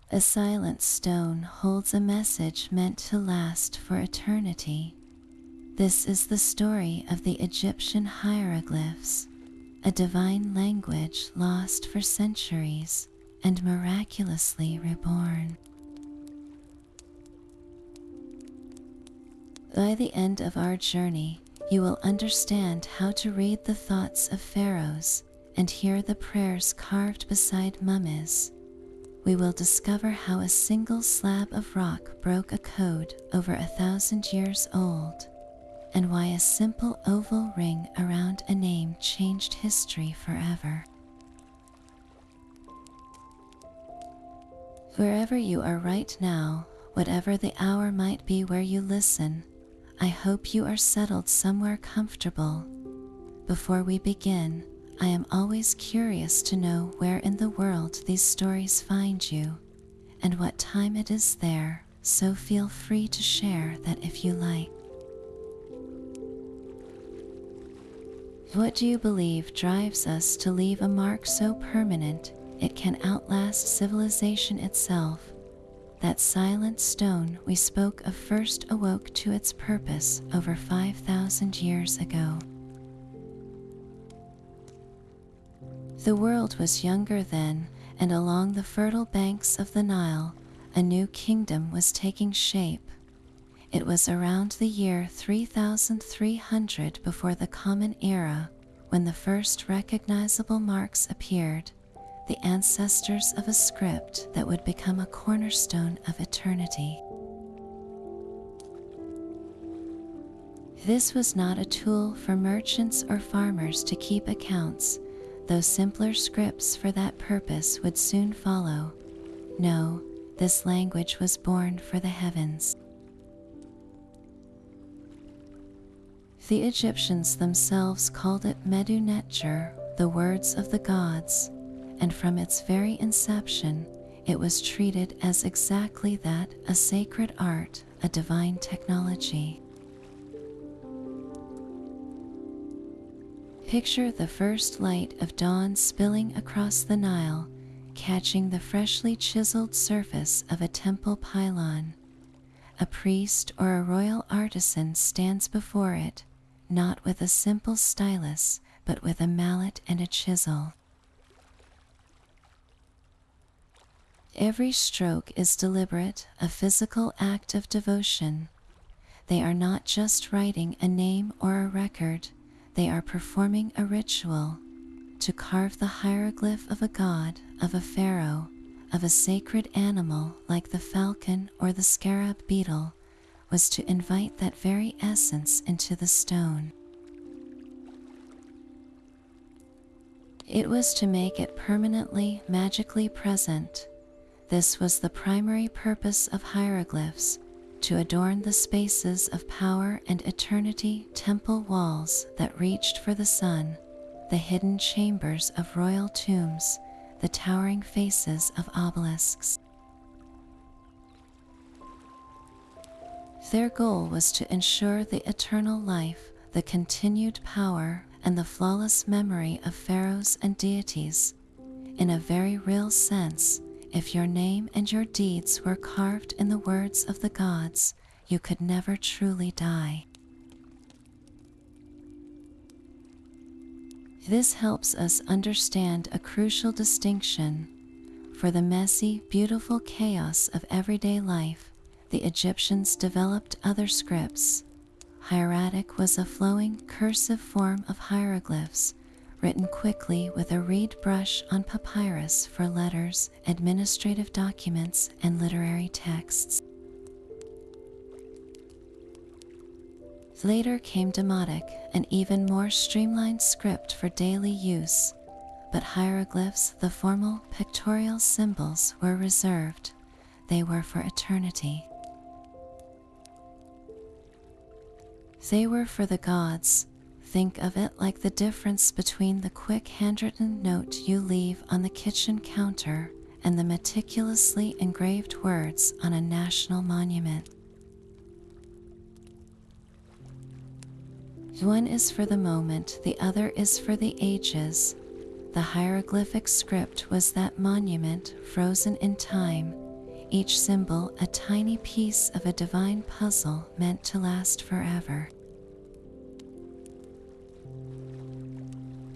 A silent stone holds a message meant to last for eternity. This is the story of the Egyptian hieroglyphs, a divine language lost for centuries and miraculously reborn. By the end of our journey, you will understand how to read the thoughts of pharaohs and hear the prayers carved beside mummies. We will discover how a single slab of rock broke a code over 1,000 years old, and why a simple oval ring around a name changed history forever. Wherever you are right now, whatever the hour might be where you listen, I hope you are settled somewhere comfortable. Before we begin, I am always curious to know where in the world these stories find you and what time it is there, so feel free to share that if you like. What do you believe drives us to leave a mark so permanent it can outlast civilization itself? That silent stone we spoke of first awoke to its purpose over 5,000 years ago. The world was younger then, and along the fertile banks of the Nile, a new kingdom was taking shape. It was around the year 3300 before the Common Era when the first recognizable marks appeared, the ancestors of a script that would become a cornerstone of eternity. This was not a tool for merchants or farmers to keep accounts, though simpler scripts for that purpose would soon follow. No, this language was born for the heavens. The Egyptians themselves called it Medu Neter, the words of the gods, and from its very inception, it was treated as exactly that, a sacred art, a divine technology. Picture the first light of dawn spilling across the Nile, catching the freshly chiseled surface of a temple pylon. A priest or a royal artisan stands before it, not with a simple stylus, but with a mallet and a chisel. Every stroke is deliberate, a physical act of devotion. They are not just writing a name or a record, they are performing a ritual. To carve the hieroglyph of a god, of a pharaoh, of a sacred animal like the falcon or the scarab beetle, was to invite that very essence into the stone. It was to make it permanently, magically present. This was the primary purpose of hieroglyphs, to adorn the spaces of power and eternity, temple walls that reached for the sun, the hidden chambers of royal tombs, the towering faces of obelisks. Their goal was to ensure the eternal life, the continued power, and the flawless memory of pharaohs and deities. In a very real sense, if your name and your deeds were carved in the words of the gods, you could never truly die. This helps us understand a crucial distinction. For the messy, beautiful chaos of everyday life, the Egyptians developed other scripts. Hieratic was a flowing, cursive form of hieroglyphs, written quickly with a reed brush on papyrus for letters, administrative documents, and literary texts. Later came Demotic, an even more streamlined script for daily use, but hieroglyphs, the formal pictorial symbols, were reserved. They were for eternity. They were for the gods. Think of it like the difference between the quick handwritten note you leave on the kitchen counter and the meticulously engraved words on a national monument. One is for the moment, the other is for the ages. The hieroglyphic script was that monument frozen in time, each symbol a tiny piece of a divine puzzle meant to last forever.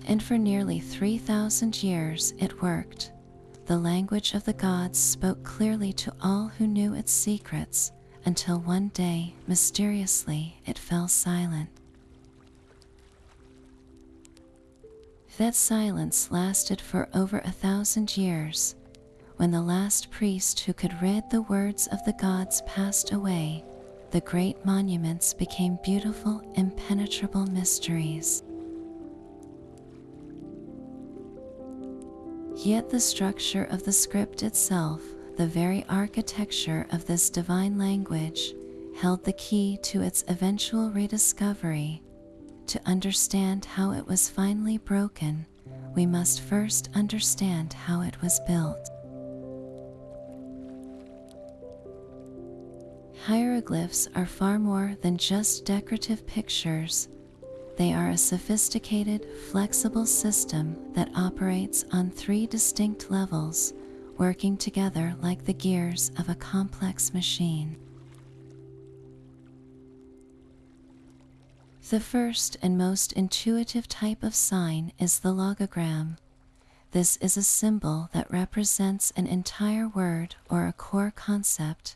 And for nearly 3,000 years it worked. The language of the gods spoke clearly to all who knew its secrets, until one day, mysteriously, it fell silent. That silence lasted for over 1,000 years. When the last priest who could read the words of the gods passed away, the great monuments became beautiful, impenetrable mysteries. Yet the structure of the script itself, the very architecture of this divine language, held the key to its eventual rediscovery. To understand how it was finally broken, we must first understand how it was built. Hieroglyphs are far more than just decorative pictures. They are a sophisticated, flexible system that operates on 3 distinct levels, working together like the gears of a complex machine. The first and most intuitive type of sign is the logogram. This is a symbol that represents an entire word or a core concept.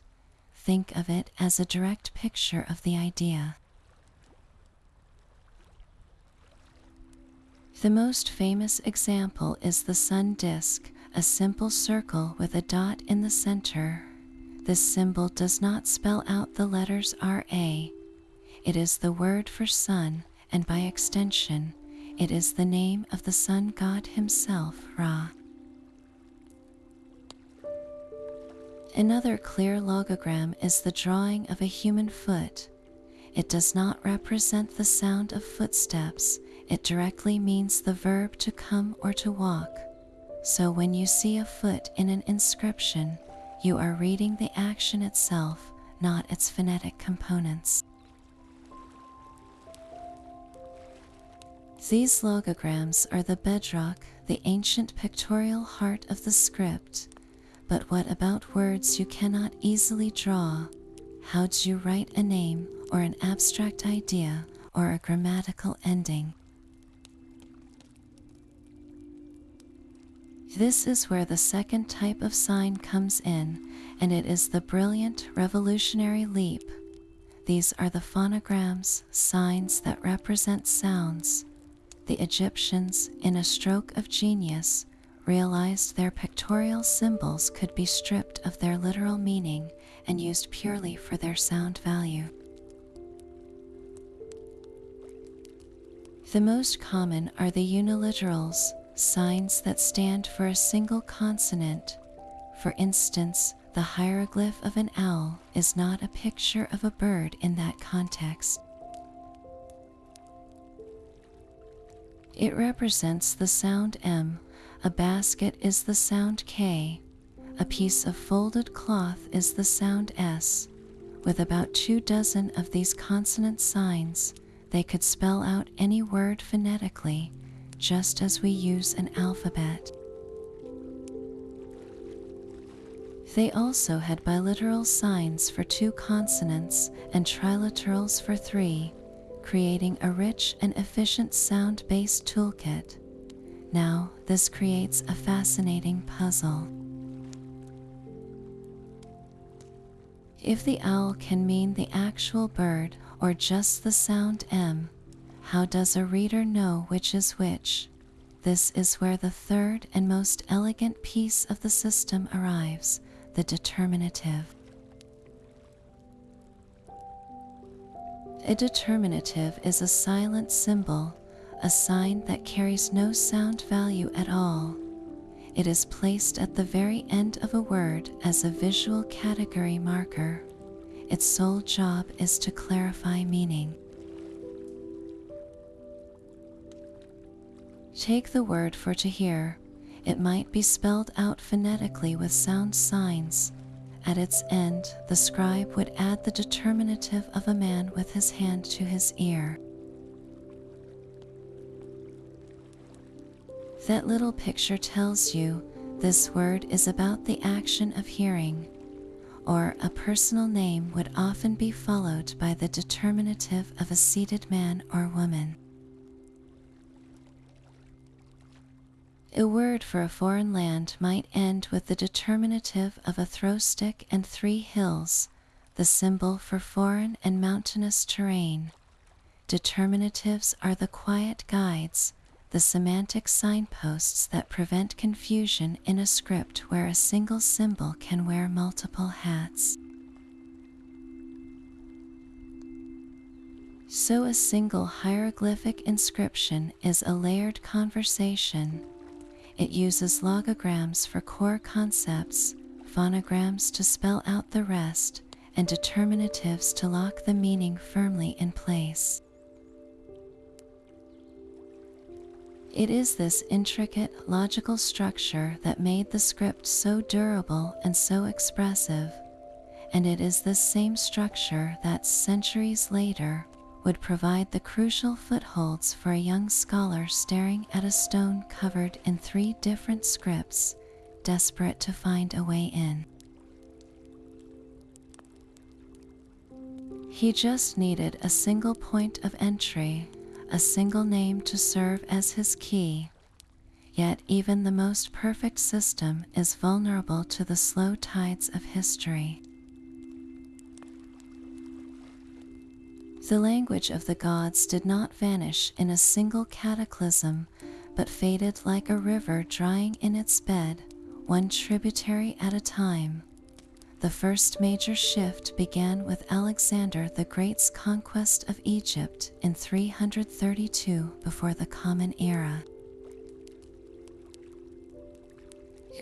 Think of it as a direct picture of the idea. The most famous example is the sun disk, a simple circle with a dot in the center. This symbol does not spell out the letters RA. It is the word for sun, and by extension, it is the name of the sun god himself, Ra. Another clear logogram is the drawing of a human foot. It does not represent the sound of footsteps. It directly means the verb to come or to walk. So when you see a foot in an inscription, you are reading the action itself, not its phonetic components. These logograms are the bedrock, the ancient pictorial heart of the script. But what about words you cannot easily draw? How do you write a name or an abstract idea or a grammatical ending? This is where the second type of sign comes in, and it is the brilliant, revolutionary leap. These are the phonograms, signs that represent sounds. The Egyptians, in a stroke of genius, realized their pictorial symbols could be stripped of their literal meaning and used purely for their sound value. The most common are the uniliterals, signs that stand for a single consonant. For instance, the hieroglyph of an owl is not a picture of a bird in that context. It represents the sound M, a basket is the sound K, a piece of folded cloth is the sound S. With about 24 of these consonant signs, they could spell out any word phonetically, just as we use an alphabet. They also had biliteral signs for 2 consonants and triliterals for 3, creating a rich and efficient sound-based toolkit. Now, this creates a fascinating puzzle. If the owl can mean the actual bird or just the sound M, how does a reader know which is which? This is where the third and most elegant piece of the system arrives, the determinative. A determinative is a silent symbol, a sign that carries no sound value at all. It is placed at the very end of a word as a visual category marker. Its sole job is to clarify meaning. Take the word for to hear. It might be spelled out phonetically with sound signs. At its end, the scribe would add the determinative of a man with his hand to his ear. That little picture tells you this word is about the action of hearing. or a personal name would often be followed by the determinative of a seated man or woman. A word for a foreign land might end with the determinative of a throw stick and 3 hills, the symbol for foreign and mountainous terrain. Determinatives are the quiet guides, the semantic signposts that prevent confusion in a script where a single symbol can wear multiple hats. So a single hieroglyphic inscription is a layered conversation. It uses logograms for core concepts, phonograms to spell out the rest, and determinatives to lock the meaning firmly in place. It is this intricate, logical structure that made the script so durable and so expressive, and it is this same structure that centuries later would provide the crucial footholds for a young scholar staring at a stone covered in 3 different scripts, desperate to find a way in. He just needed a single point of entry, a single name to serve as his key. Yet even the most perfect system is vulnerable to the slow tides of history. The language of the gods did not vanish in a single cataclysm, but faded like a river drying in its bed, one tributary at a time. The first major shift began with Alexander the Great's conquest of Egypt in 332 before the Common Era.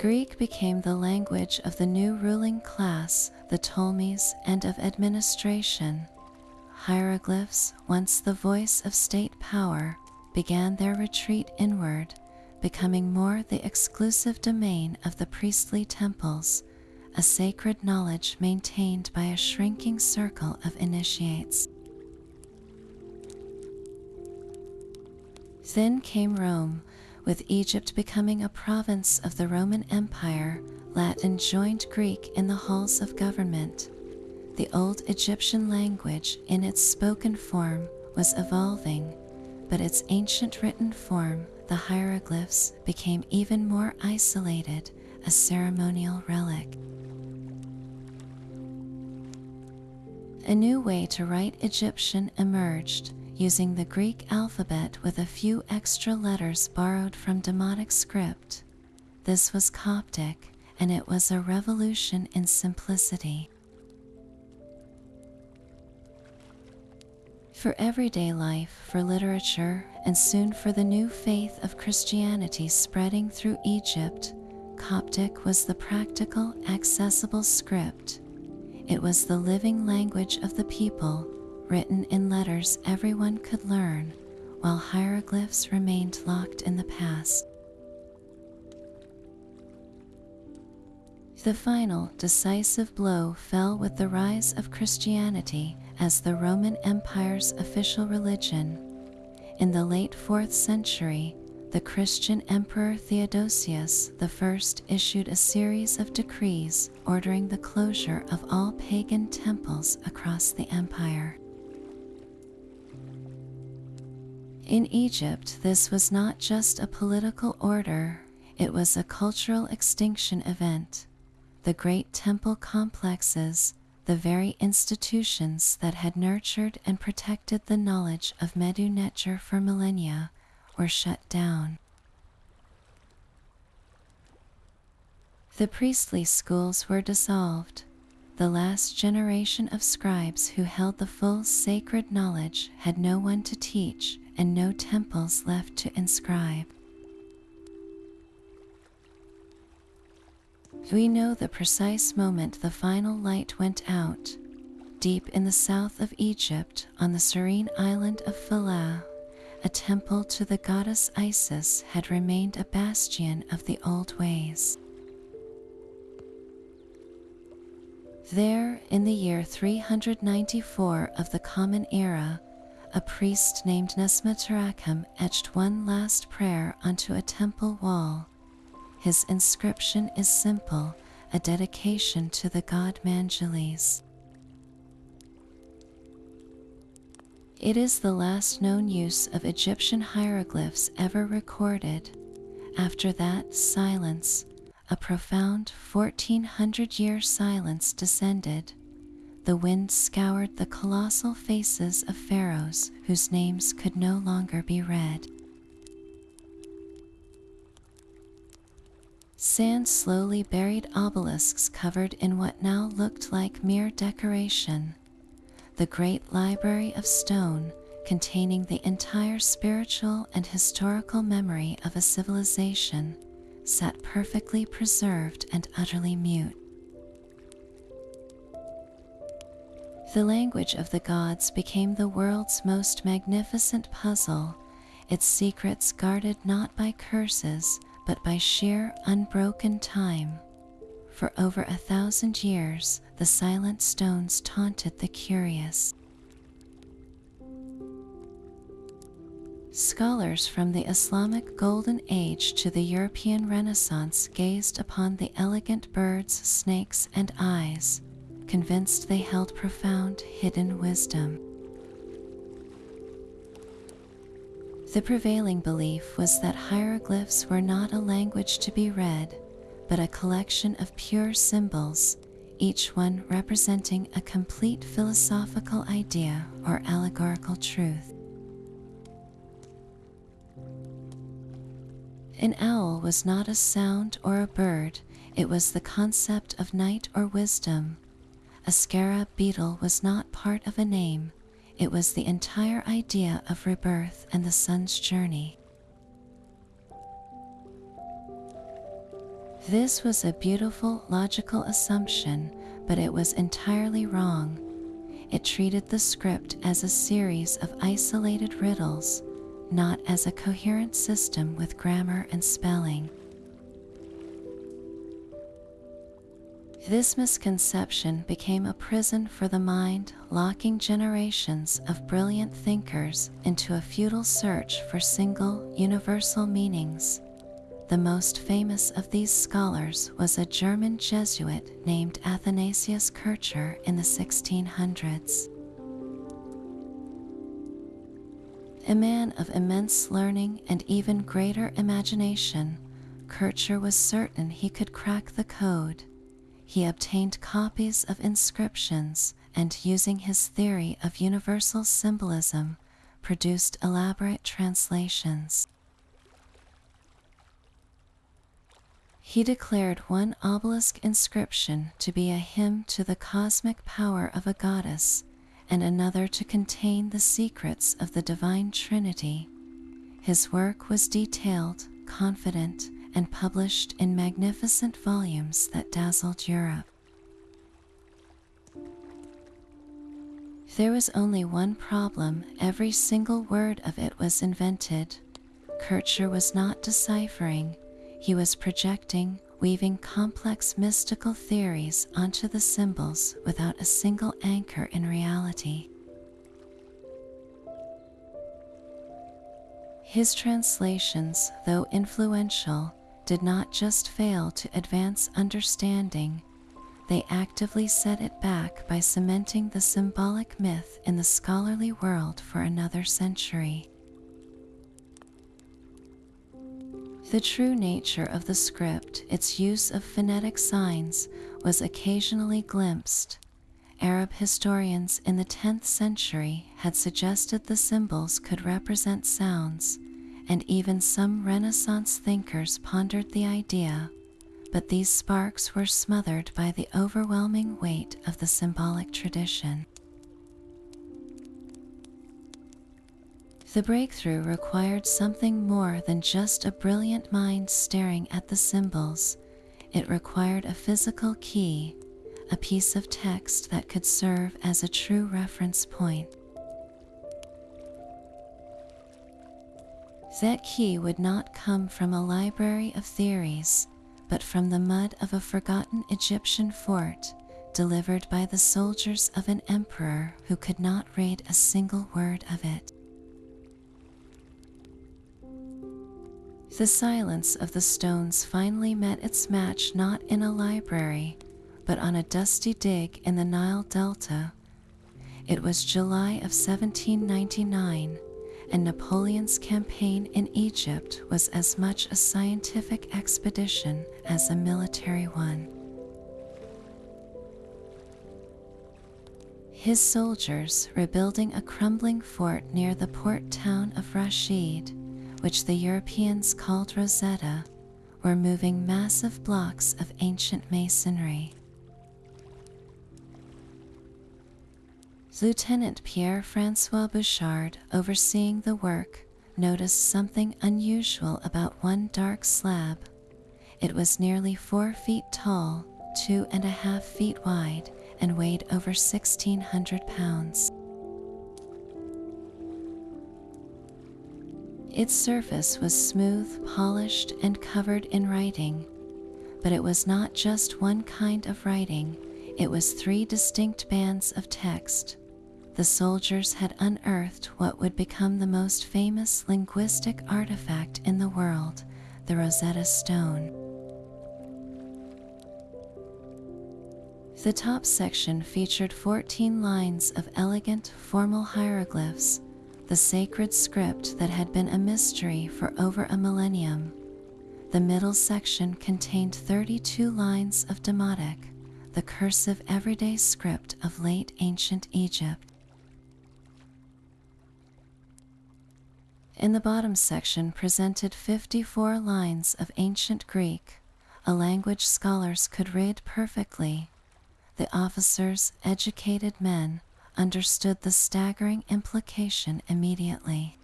Greek became the language of the new ruling class, the Ptolemies, and of administration. Hieroglyphs, once the voice of state power, began their retreat inward, becoming more the exclusive domain of the priestly temples, a sacred knowledge maintained by a shrinking circle of initiates. Then came Rome, with Egypt becoming a province of the Roman Empire. Latin joined Greek in the halls of government. The old Egyptian language, in its spoken form, was evolving, but its ancient written form, the hieroglyphs, became even more isolated, a ceremonial relic. A new way to write Egyptian emerged, using the Greek alphabet with a few extra letters borrowed from Demotic script. This was Coptic, and it was a revolution in simplicity. For everyday life, for literature, and soon for the new faith of Christianity spreading through Egypt, Coptic was the practical, accessible script. It was the living language of the people, written in letters everyone could learn, while hieroglyphs remained locked in the past. The final, decisive blow fell with the rise of Christianity as the Roman Empire's official religion. In the late 4th century, the Christian Emperor Theodosius I issued a series of decrees ordering the closure of all pagan temples across the empire. In Egypt, this was not just a political order, it was a cultural extinction event. The great temple complexes, the very institutions that had nurtured and protected the knowledge of Medu-Neter for millennia, were shut down. The priestly schools were dissolved. The last generation of scribes who held the full sacred knowledge had no one to teach and no temples left to inscribe. We know the precise moment the final light went out. Deep in the south of Egypt, on the serene island of Philae, a temple to the goddess Isis had remained a bastion of the old ways. There, in the year 394 of the Common Era, a priest named Nesmiterachem etched one last prayer onto a temple wall. His inscription is simple, a dedication to the god Mangeles. It is the last known use of Egyptian hieroglyphs ever recorded. After that, silence, a profound 1400-year silence descended. The wind scoured the colossal faces of pharaohs whose names could no longer be read. Sand slowly buried obelisks covered in what now looked like mere decoration. The great library of stone, containing the entire spiritual and historical memory of a civilization, sat perfectly preserved and utterly mute. The language of the gods became the world's most magnificent puzzle, its secrets guarded not by curses, but by sheer unbroken time. For over 1,000 years, the silent stones taunted the curious. Scholars from the Islamic Golden Age to the European Renaissance gazed upon the elegant birds, snakes, and eyes, convinced they held profound hidden wisdom. The prevailing belief was that hieroglyphs were not a language to be read, but a collection of pure symbols, each one representing a complete philosophical idea or allegorical truth. An owl was not a sound or a bird, it was the concept of night or wisdom. A scarab beetle was not part of a name, it was the entire idea of rebirth and the sun's journey. This was a beautiful, logical assumption, but it was entirely wrong. It treated the script as a series of isolated riddles, not as a coherent system with grammar and spelling. This misconception became a prison for the mind, locking generations of brilliant thinkers into a futile search for single, universal meanings. The most famous of these scholars was a German Jesuit named Athanasius Kircher in the 1600s. A man of immense learning and even greater imagination, Kircher was certain he could crack the code. He obtained copies of inscriptions and, using his theory of universal symbolism, produced elaborate translations. He declared one obelisk inscription to be a hymn to the cosmic power of a goddess, and another to contain the secrets of the divine Trinity. His work was detailed, confident, and published in magnificent volumes that dazzled Europe. There was only one problem: every single word of it was invented. Kircher was not deciphering, he was projecting, weaving complex mystical theories onto the symbols without a single anchor in reality. His translations, though influential, did not just fail to advance understanding, they actively set it back by cementing the symbolic myth in the scholarly world for another century. The true nature of the script, its use of phonetic signs, was occasionally glimpsed. Arab historians in the 10th century had suggested the symbols could represent sounds, and even some Renaissance thinkers pondered the idea, but these sparks were smothered by the overwhelming weight of the symbolic tradition. The breakthrough required something more than just a brilliant mind staring at the symbols. It required a physical key, a piece of text that could serve as a true reference point. That key would not come from a library of theories, but from the mud of a forgotten Egyptian fort, delivered by the soldiers of an emperor who could not read a single word of it. The silence of the stones finally met its match not in a library, but on a dusty dig in the Nile Delta. It was July of 1799, and Napoleon's campaign in Egypt was as much a scientific expedition as a military one. His soldiers, rebuilding a crumbling fort near the port town of Rashid, which the Europeans called Rosetta, were moving massive blocks of ancient masonry. Lieutenant Pierre-François Bouchard, overseeing the work, noticed something unusual about one dark slab. It was nearly 4 feet tall, 2.5 feet wide, and weighed over 1,600 pounds. Its surface was smooth, polished, and covered in writing. But it was not just one kind of writing, it was 3 distinct bands of text. The soldiers had unearthed what would become the most famous linguistic artifact in the world, the Rosetta Stone. The top section featured 14 lines of elegant, formal hieroglyphs, the sacred script that had been a mystery for over a millennium. The middle section contained 32 lines of Demotic, the cursive everyday script of late ancient Egypt. In the bottom section presented 54 lines of ancient Greek, a language scholars could read perfectly. The officers, educated men, understood the staggering implication immediately.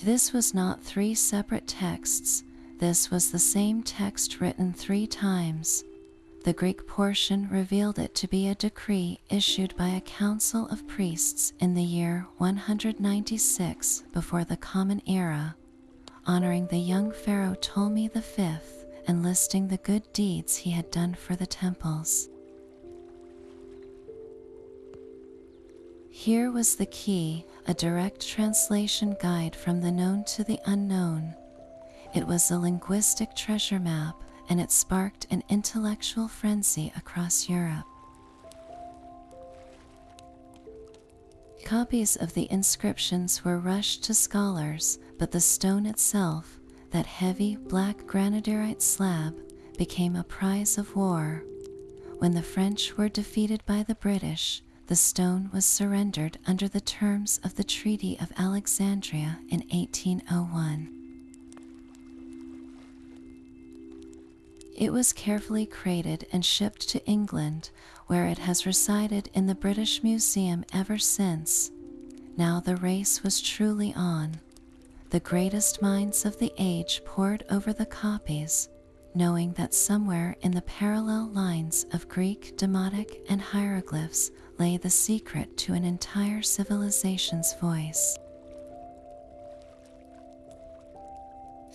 This was not 3 separate texts, this was the same text written 3 times. The Greek portion revealed it to be a decree issued by a council of priests in the year 196 before the Common Era, honoring the young pharaoh Ptolemy V and listing the good deeds he had done for the temples. Here was the key, a direct translation guide from the known to the unknown. It was a linguistic treasure map, and it sparked an intellectual frenzy across Europe. Copies of the inscriptions were rushed to scholars, but the stone itself, that heavy black granodiorite slab, became a prize of war. When the French were defeated by the British, the stone was surrendered under the terms of the Treaty of Alexandria in 1801. It was carefully crated and shipped to England, where it has resided in the British Museum ever since. Now the race was truly on. The greatest minds of the age pored over the copies, knowing that somewhere in the parallel lines of Greek, Demotic, and hieroglyphs lay the secret to an entire civilization's voice.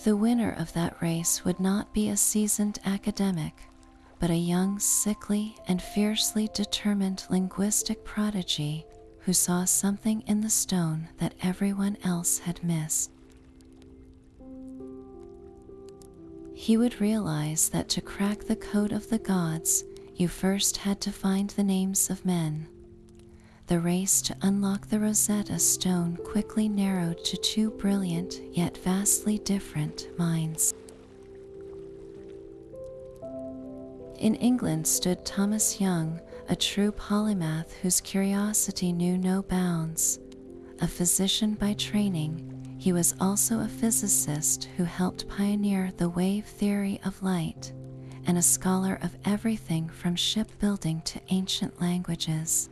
The winner of that race would not be a seasoned academic, but a young, sickly, and fiercely determined linguistic prodigy who saw something in the stone that everyone else had missed. He would realize that to crack the code of the gods, you first had to find the names of men. The race to unlock the Rosetta Stone quickly narrowed to 2 brilliant yet vastly different minds. In England stood Thomas Young, a true polymath whose curiosity knew no bounds. A physician by training, he was also a physicist who helped pioneer the wave theory of light, and a scholar of everything from shipbuilding to ancient languages.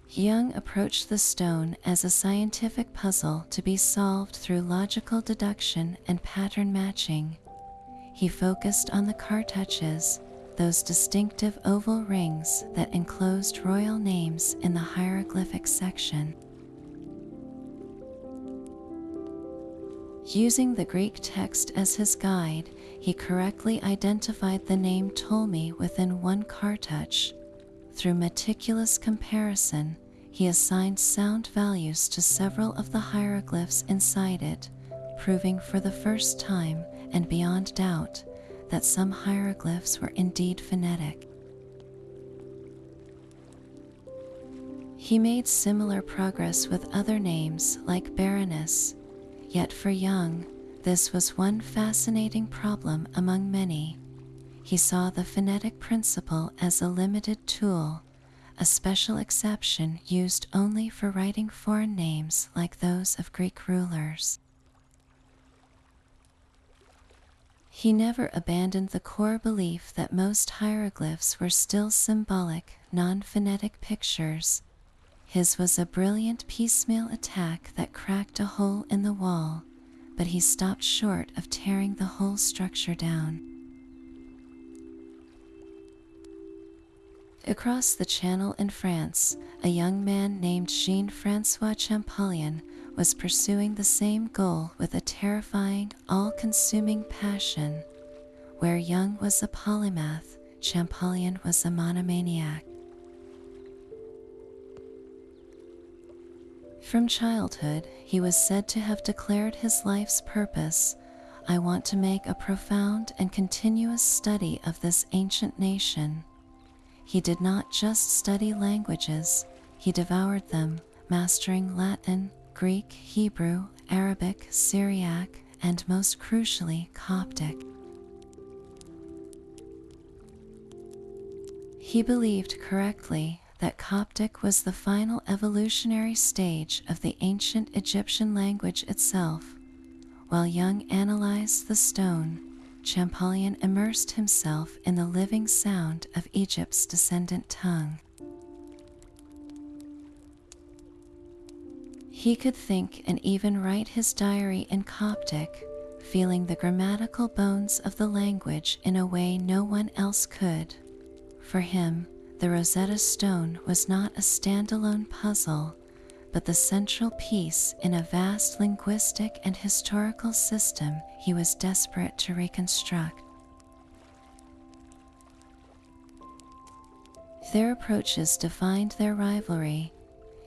Young approached the stone as a scientific puzzle to be solved through logical deduction and pattern matching. He focused on the cartouches, those distinctive oval rings that enclosed royal names in the hieroglyphic section. Using the Greek text as his guide, he correctly identified the name Ptolemy within one cartouch. Through meticulous comparison, he assigned sound values to several of the hieroglyphs inside it, proving for the first time and beyond doubt that some hieroglyphs were indeed phonetic. He made similar progress with other names like Baroness, yet for Jung, this was one fascinating problem among many. He saw the phonetic principle as a limited tool, a special exception used only for writing foreign names like those of Greek rulers. He never abandoned the core belief that most hieroglyphs were still symbolic, non-phonetic pictures. His was a brilliant piecemeal attack that cracked a hole in the wall, but he stopped short of tearing the whole structure down. Across the Channel in France, a young man named Jean-François Champollion was pursuing the same goal with a terrifying, all-consuming passion. Where Jung was a polymath, Champollion was a monomaniac. From childhood, he was said to have declared his life's purpose: "I want to make a profound and continuous study of this ancient nation." He did not just study languages, he devoured them, mastering Latin, Greek, Hebrew, Arabic, Syriac, and most crucially, Coptic. He believed correctly that Coptic was the final evolutionary stage of the ancient Egyptian language itself. While Jung analyzed the stone, Champollion immersed himself in the living sound of Egypt's descendant tongue. He could think and even write his diary in Coptic, feeling the grammatical bones of the language in a way no one else could. For him, the Rosetta Stone was not a standalone puzzle, but the central piece in a vast linguistic and historical system he was desperate to reconstruct. Their approaches defined their rivalry.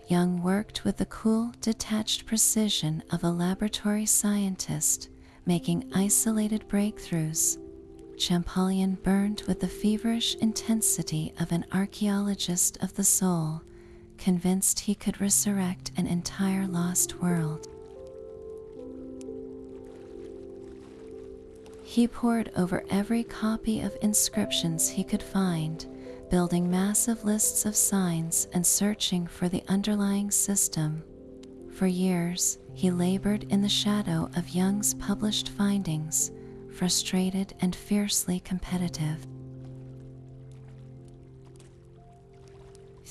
Jung worked with the cool, detached precision of a laboratory scientist, making isolated breakthroughs. Champollion burned with the feverish intensity of an archaeologist of the soul, convinced he could resurrect an entire lost world. He pored over every copy of inscriptions he could find, building massive lists of signs and searching for the underlying system. For years, he labored in the shadow of Jung's published findings, frustrated and fiercely competitive.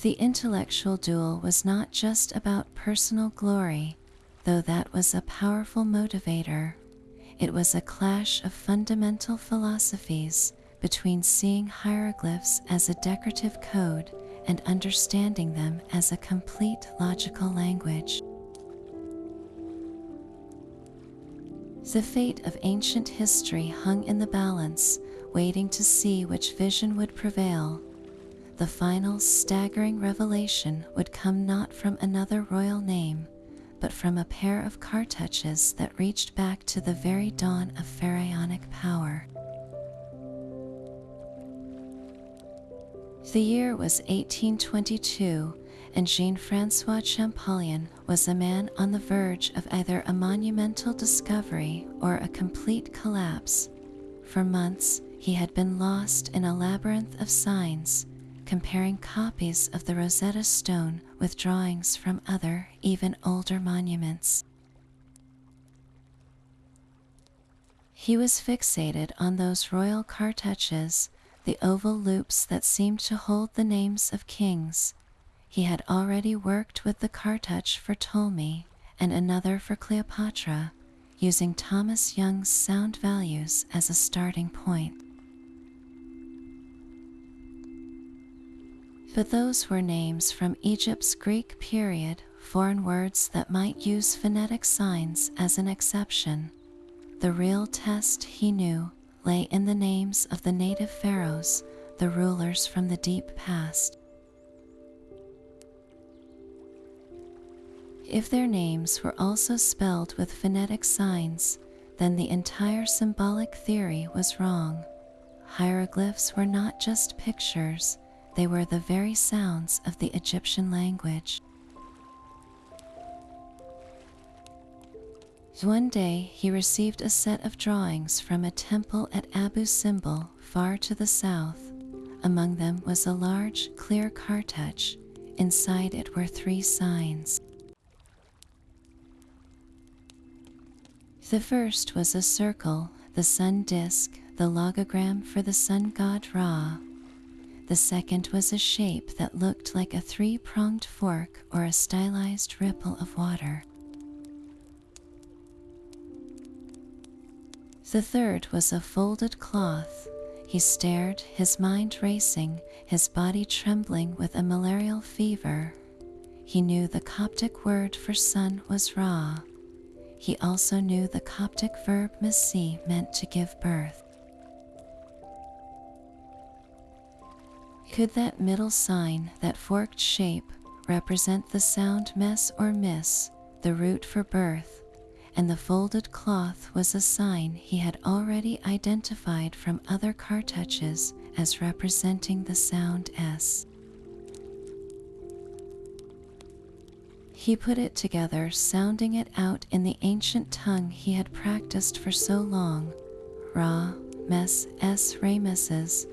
The intellectual duel was not just about personal glory, though that was a powerful motivator. It was a clash of fundamental philosophies between seeing hieroglyphs as a decorative code and understanding them as a complete logical language. The fate of ancient history hung in the balance, waiting to see which vision would prevail. The final staggering revelation would come not from another royal name, but from a pair of cartouches that reached back to the very dawn of pharaonic power. The year was 1822, and Jean-François Champollion was a man on the verge of either a monumental discovery or a complete collapse. For months, he had been lost in a labyrinth of signs, comparing copies of the Rosetta Stone with drawings from other, even older monuments. He was fixated on those royal cartouches, the oval loops that seemed to hold the names of kings. He had already worked with the cartouche for Ptolemy and another for Cleopatra, using Thomas Young's sound values as a starting point. But those were names from Egypt's Greek period, foreign words that might use phonetic signs as an exception. The real test, he knew, lay in the names of the native pharaohs, the rulers from the deep past. If their names were also spelled with phonetic signs, then the entire symbolic theory was wrong. Hieroglyphs were not just pictures, they were the very sounds of the Egyptian language. One day, he received a set of drawings from a temple at Abu Simbel, far to the south. Among them was a large, clear cartouche. Inside it were 3 signs. The first was a circle, the sun disk, the logogram for the sun god Ra. The second was a shape that looked like a 3-pronged fork or a stylized ripple of water. The third was a folded cloth. He stared, his mind racing, his body trembling with a malarial fever. He knew the Coptic word for sun was Ra. He also knew the Coptic verb mesi meant to give birth. Could that middle sign, that forked shape, represent the sound mes or miss, the root for birth? And the folded cloth was a sign he had already identified from other cartouches as representing the sound S. He put it together, sounding it out in the ancient tongue he had practiced for so long. Ra, mes, s, re, misses.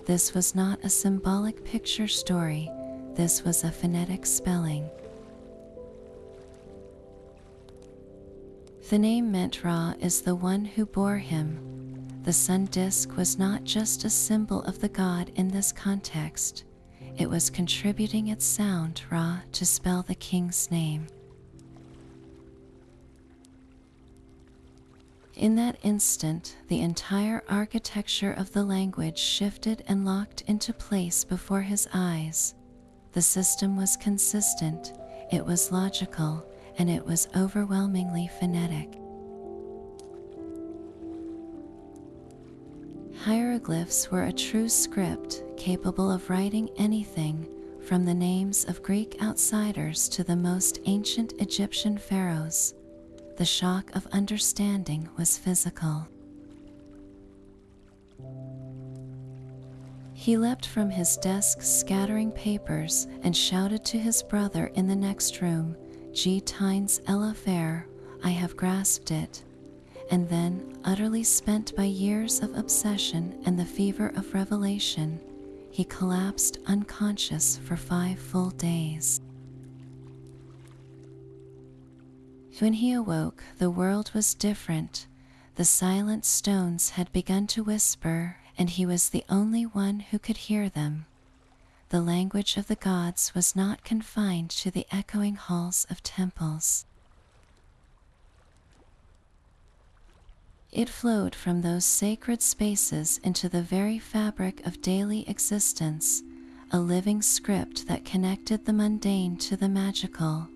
This was not a symbolic picture story, this was a phonetic spelling. The name meant Ra is the one who bore him. The sun disk was not just a symbol of the god in this context. It was contributing its sound, Ra, to spell the king's name. In that instant, the entire architecture of the language shifted and locked into place before his eyes. The system was consistent, it was logical, and it was overwhelmingly phonetic. Hieroglyphs were a true script capable of writing anything, from the names of Greek outsiders to the most ancient Egyptian pharaohs. The shock of understanding was physical. He leapt from his desk scattering papers and shouted to his brother in the next room, G. Tynes Ella Fair, I have grasped it. And then, utterly spent by years of obsession and the fever of revelation, he collapsed unconscious for 5 full days. When he awoke, the world was different. The silent stones had begun to whisper, and he was the only one who could hear them. The language of the gods was not confined to the echoing halls of temples. It flowed from those sacred spaces into the very fabric of daily existence, a living script that connected the mundane to the magical,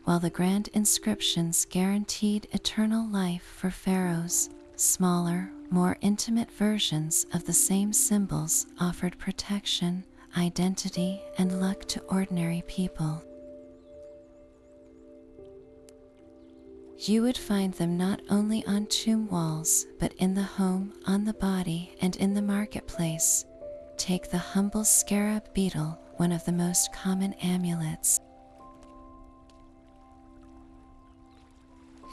while the grand inscriptions guaranteed eternal life for pharaohs. Smaller, more intimate versions of the same symbols offered protection, identity, and luck to ordinary people. You would find them not only on tomb walls, but in the home, on the body, and in the marketplace. Take the humble scarab beetle, one of the most common amulets.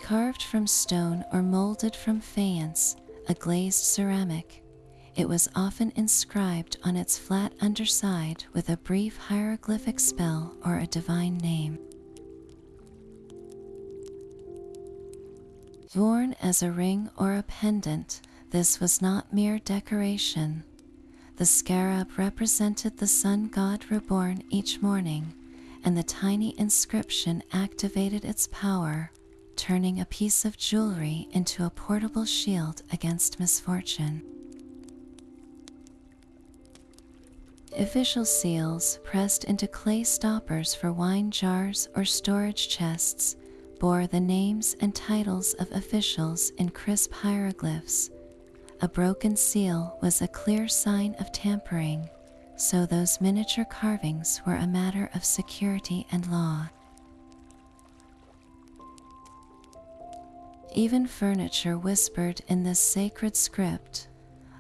Carved from stone or molded from faience, a glazed ceramic, it was often inscribed on its flat underside with a brief hieroglyphic spell or a divine name. Worn as a ring or a pendant, this was not mere decoration. The scarab represented the sun god reborn each morning, and the tiny inscription activated its power, turning a piece of jewelry into a portable shield against misfortune. Official seals, pressed into clay stoppers for wine jars or storage chests, bore the names and titles of officials in crisp hieroglyphs. A broken seal was a clear sign of tampering, so those miniature carvings were a matter of security and law. Even furniture whispered in this sacred script.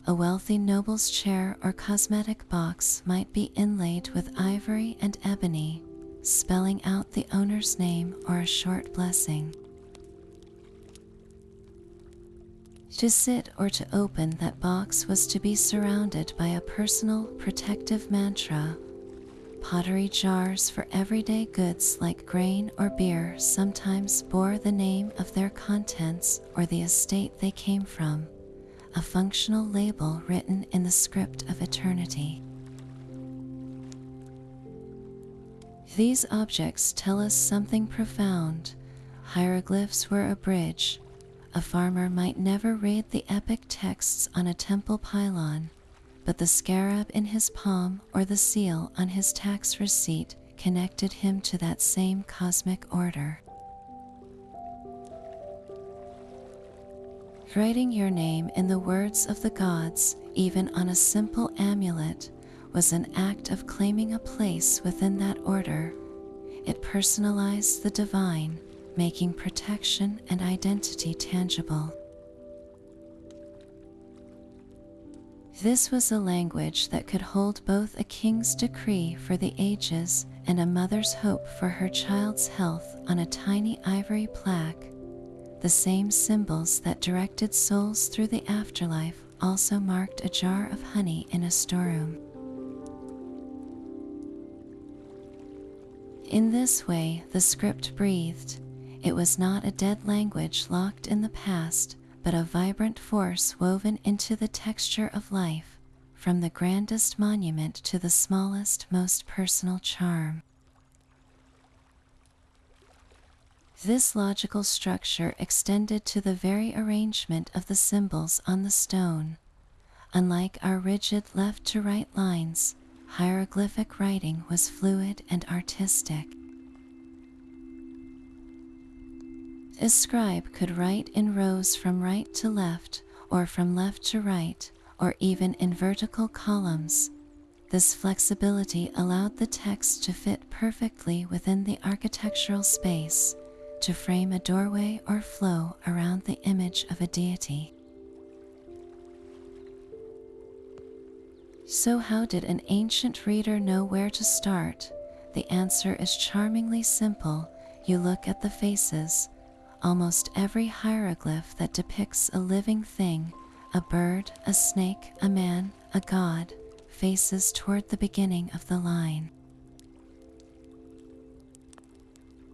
A wealthy noble's chair or cosmetic box might be inlaid with ivory and ebony, spelling out the owner's name or a short blessing. To sit or to open that box was to be surrounded by a personal protective mantra. Pottery jars for everyday goods like grain or beer sometimes bore the name of their contents or the estate they came from, a functional label written in the script of eternity. These objects tell us something profound. Hieroglyphs were a bridge. A farmer might never read the epic texts on a temple pylon, but the scarab in his palm or the seal on his tax receipt connected him to that same cosmic order. Writing your name in the words of the gods, even on a simple amulet, was an act of claiming a place within that order. It personalized the divine, making protection and identity tangible. This was a language that could hold both a king's decree for the ages and a mother's hope for her child's health on a tiny ivory plaque. The same symbols that directed souls through the afterlife also marked a jar of honey in a storeroom. In this way, the script breathed. It was not a dead language locked in the past, but a vibrant force woven into the texture of life, from the grandest monument to the smallest, most personal charm. This logical structure extended to the very arrangement of the symbols on the stone. Unlike our rigid left-to-right lines, hieroglyphic writing was fluid and artistic. A scribe could write in rows from right to left, or from left to right, or even in vertical columns. This flexibility allowed the text to fit perfectly within the architectural space, to frame a doorway or flow around the image of a deity. So how did an ancient reader know where to start? The answer is charmingly simple. You look at the faces. Almost every hieroglyph that depicts a living thing, a bird, a snake, a man, a god, faces toward the beginning of the line.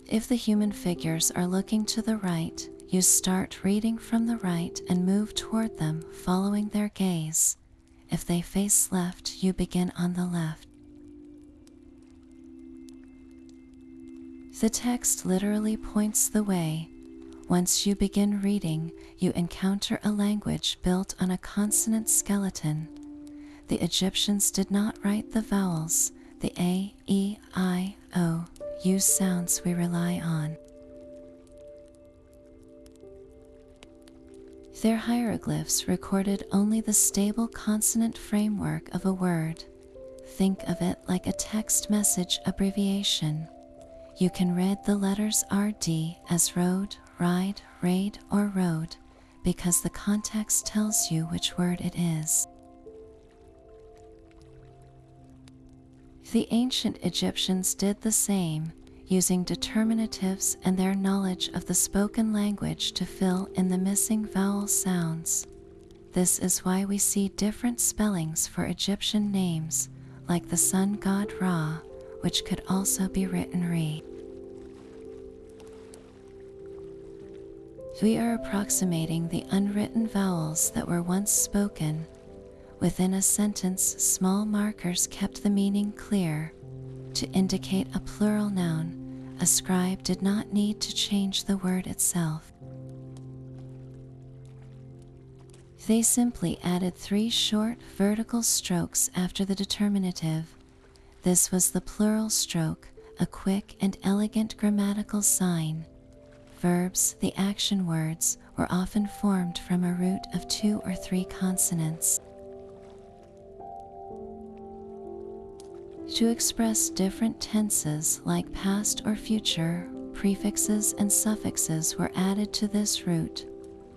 If the human figures are looking to the right, you start reading from the right and move toward them, following their gaze. If they face left, you begin on the left. The text literally points the way. Once you begin reading, you encounter a language built on a consonant skeleton. The Egyptians did not write the vowels, the A, E, I, O, U sounds we rely on. Their hieroglyphs recorded only the stable consonant framework of a word. Think of it like a text message abbreviation. You can read the letters RD as road, ride, raid, or road, because the context tells you which word it is. The ancient Egyptians did the same, using determinatives and their knowledge of the spoken language to fill in the missing vowel sounds. This is why we see different spellings for Egyptian names, like the sun god Ra, which could also be written Re. We are approximating the unwritten vowels that were once spoken. Within a sentence, small markers kept the meaning clear. To indicate a plural noun, a scribe did not need to change the word itself. They simply added 3 short vertical strokes after the determinative. This was the plural stroke, a quick and elegant grammatical sign. Verbs, the action words, were often formed from a root of 2 or 3 consonants. To express different tenses like past or future, prefixes and suffixes were added to this root,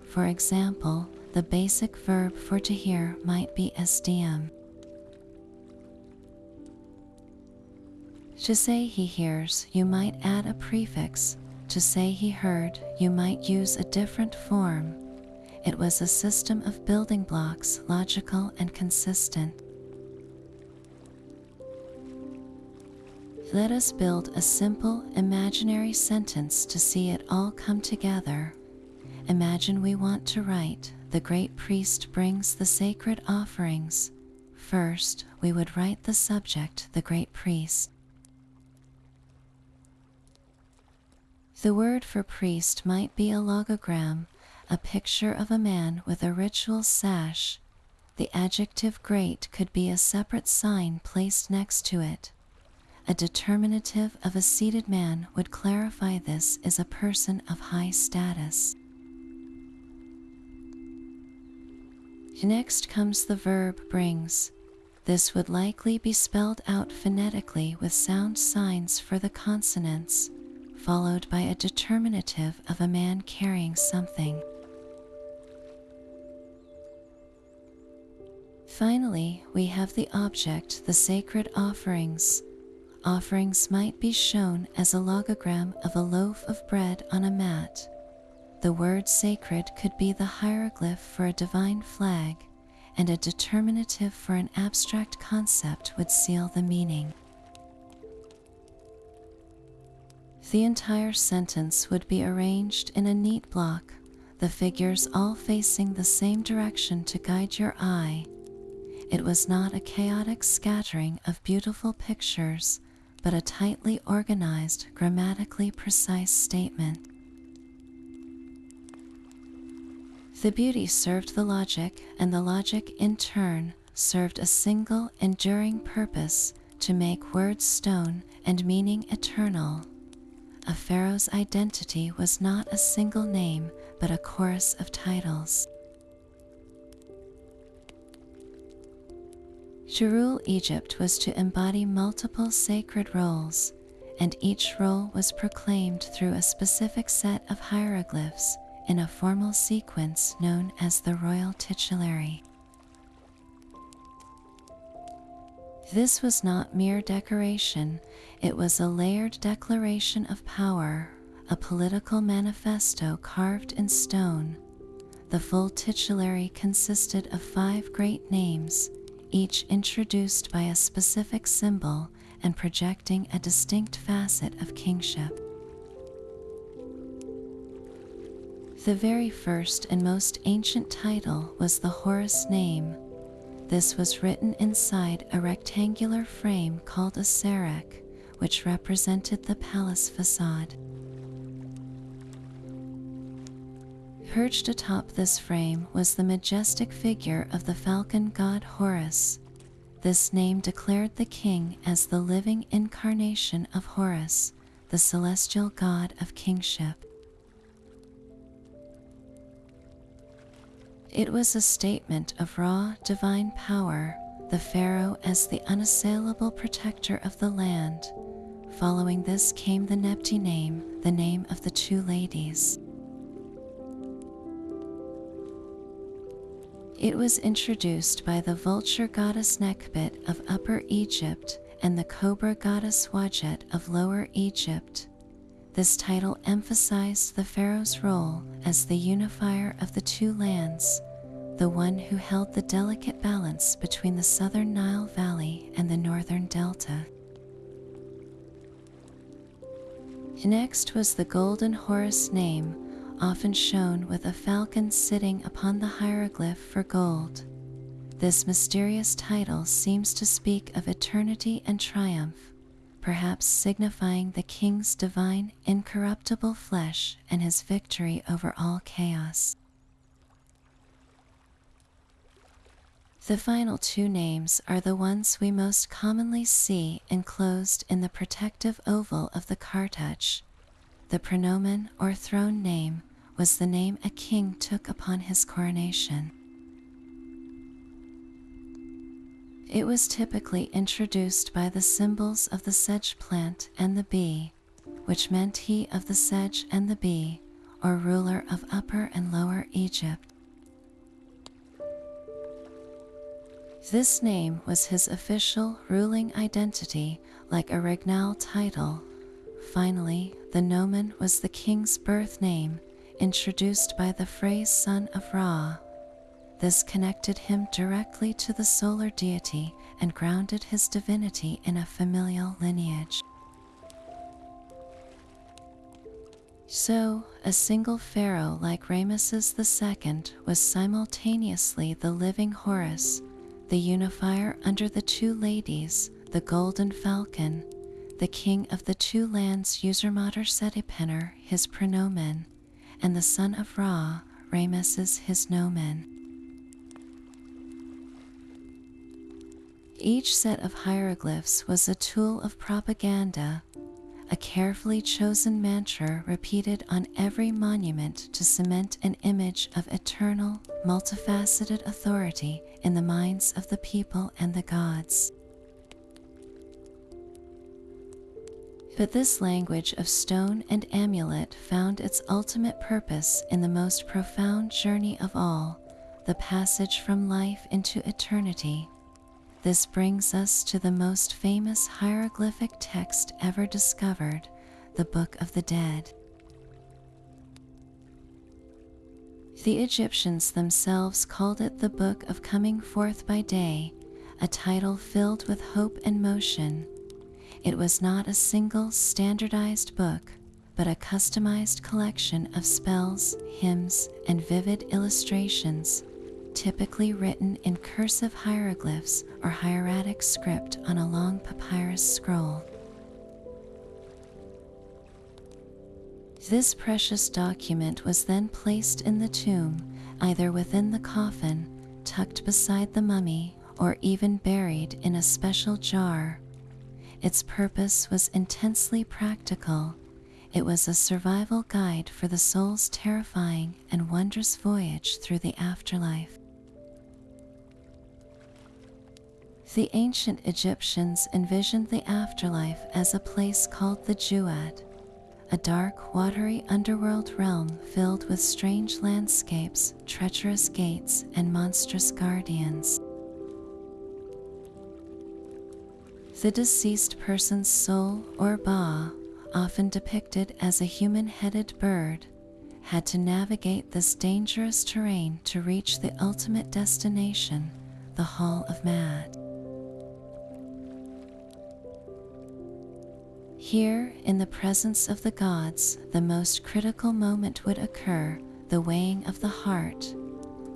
For example, the basic verb for to hear might be sdm. To say he hears, you might add a prefix. To say he heard, you might use a different form. It was a system of building blocks, logical and consistent. Let us build a simple, imaginary sentence to see it all come together. Imagine we want to write, "The great priest brings the sacred offerings." First, we would write the subject, the great priest. The word for priest might be a logogram, a picture of a man with a ritual sash. The adjective great could be a separate sign placed next to it. A determinative of a seated man would clarify this is a person of high status. Next comes the verb brings. This would likely be spelled out phonetically with sound signs for the consonants, followed by a determinative of a man carrying something. Finally, we have the object, the sacred offerings. Offerings might be shown as a logogram of a loaf of bread on a mat. The word sacred could be the hieroglyph for a divine flag, and a determinative for an abstract concept would seal the meaning. The entire sentence would be arranged in a neat block, the figures all facing the same direction to guide your eye. It was not a chaotic scattering of beautiful pictures, but a tightly organized, grammatically precise statement. The beauty served the logic, and the logic in turn served a single, enduring purpose to make words stone and meaning eternal. A pharaoh's identity was not a single name, but a chorus of titles. To rule Egypt was to embody multiple sacred roles, and each role was proclaimed through a specific set of hieroglyphs in a formal sequence known as the royal titulary. This was not mere decoration, it was a layered declaration of power, a political manifesto carved in stone. The full titulary consisted of 5 great names, each introduced by a specific symbol and projecting a distinct facet of kingship. The very first and most ancient title was the Horus name. This was written inside a rectangular frame called a serac, which represented the palace facade. Perched atop this frame was the majestic figure of the falcon god Horus. This name declared the king as the living incarnation of Horus, the celestial god of kingship. It was a statement of raw, divine power, the pharaoh as the unassailable protector of the land. Following this came the Nepti name, the name of the 2 ladies. It was introduced by the vulture goddess Nekbit of Upper Egypt and the cobra goddess Wajet of Lower Egypt. This title emphasized the pharaoh's role as the unifier of the 2 lands, the one who held the delicate balance between the southern Nile Valley and the northern delta. Next was the golden Horus name, often shown with a falcon sitting upon the hieroglyph for gold. This mysterious title seems to speak of eternity and triumph, perhaps signifying the king's divine, incorruptible flesh and his victory over all chaos. The final 2 names are the ones we most commonly see enclosed in the protective oval of the cartouche. The praenomen or throne name was the name a king took upon his coronation. It was typically introduced by the symbols of the sedge plant and the bee, which meant he of the sedge and the bee, or ruler of Upper and Lower Egypt. This name was his official ruling identity, like a regnal title. Finally, the nomen was the king's birth name, introduced by the phrase son of Ra. This connected him directly to the solar deity and grounded his divinity in a familial lineage. So, a single pharaoh like Ramesses II was simultaneously the living Horus, the unifier under the two ladies, the golden falcon, the king of the two lands Usermater Setipener, his pronomen, and the son of Ra, Ramesses, his nomen. Each set of hieroglyphs was a tool of propaganda, a carefully chosen mantra repeated on every monument to cement an image of eternal, multifaceted authority in the minds of the people and the gods. But this language of stone and amulet found its ultimate purpose in the most profound journey of all, the passage from life into eternity. This brings us to the most famous hieroglyphic text ever discovered, the Book of the Dead. The Egyptians themselves called it the Book of Coming Forth by Day, a title filled with hope and motion. It was not a single standardized book, but a customized collection of spells, hymns, and vivid illustrations, typically written in cursive hieroglyphs or hieratic script on a long papyrus scroll. This precious document was then placed in the tomb, either within the coffin, tucked beside the mummy, or even buried in a special jar. Its purpose was intensely practical. It was a survival guide for the soul's terrifying and wondrous voyage through the afterlife. The ancient Egyptians envisioned the afterlife as a place called the Jewad, a dark, watery underworld realm filled with strange landscapes, treacherous gates, and monstrous guardians. The deceased person's soul, or Ba, often depicted as a human-headed bird, had to navigate this dangerous terrain to reach the ultimate destination, the Hall of Mad. Here, in the presence of the gods, the most critical moment would occur, the weighing of the heart.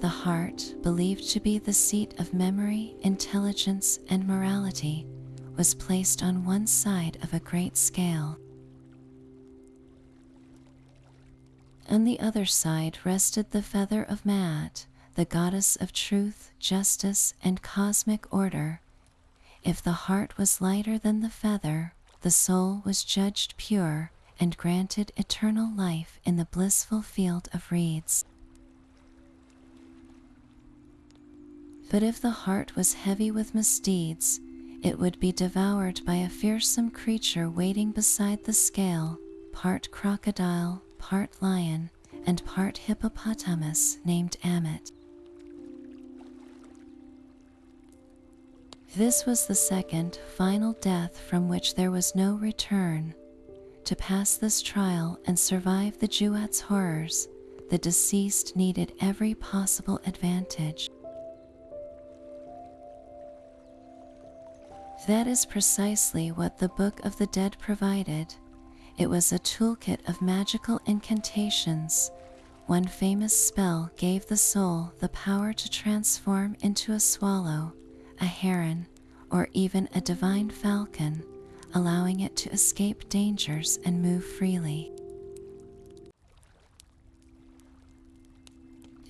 The heart, believed to be the seat of memory, intelligence, and morality, was placed on one side of a great scale. On the other side rested the feather of Mad, the goddess of truth, justice, and cosmic order. If the heart was lighter than the feather, the soul was judged pure and granted eternal life in the blissful field of reeds. But if the heart was heavy with misdeeds, it would be devoured by a fearsome creature waiting beside the scale, part crocodile, part lion, and part hippopotamus, named Ammit. This was the second, final death from which there was no return. To pass this trial and survive the Jewat's horrors, the deceased needed every possible advantage. That is precisely what the Book of the Dead provided. It was a toolkit of magical incantations. One famous spell gave the soul the power to transform into a swallow, a heron, or even a divine falcon, allowing it to escape dangers and move freely.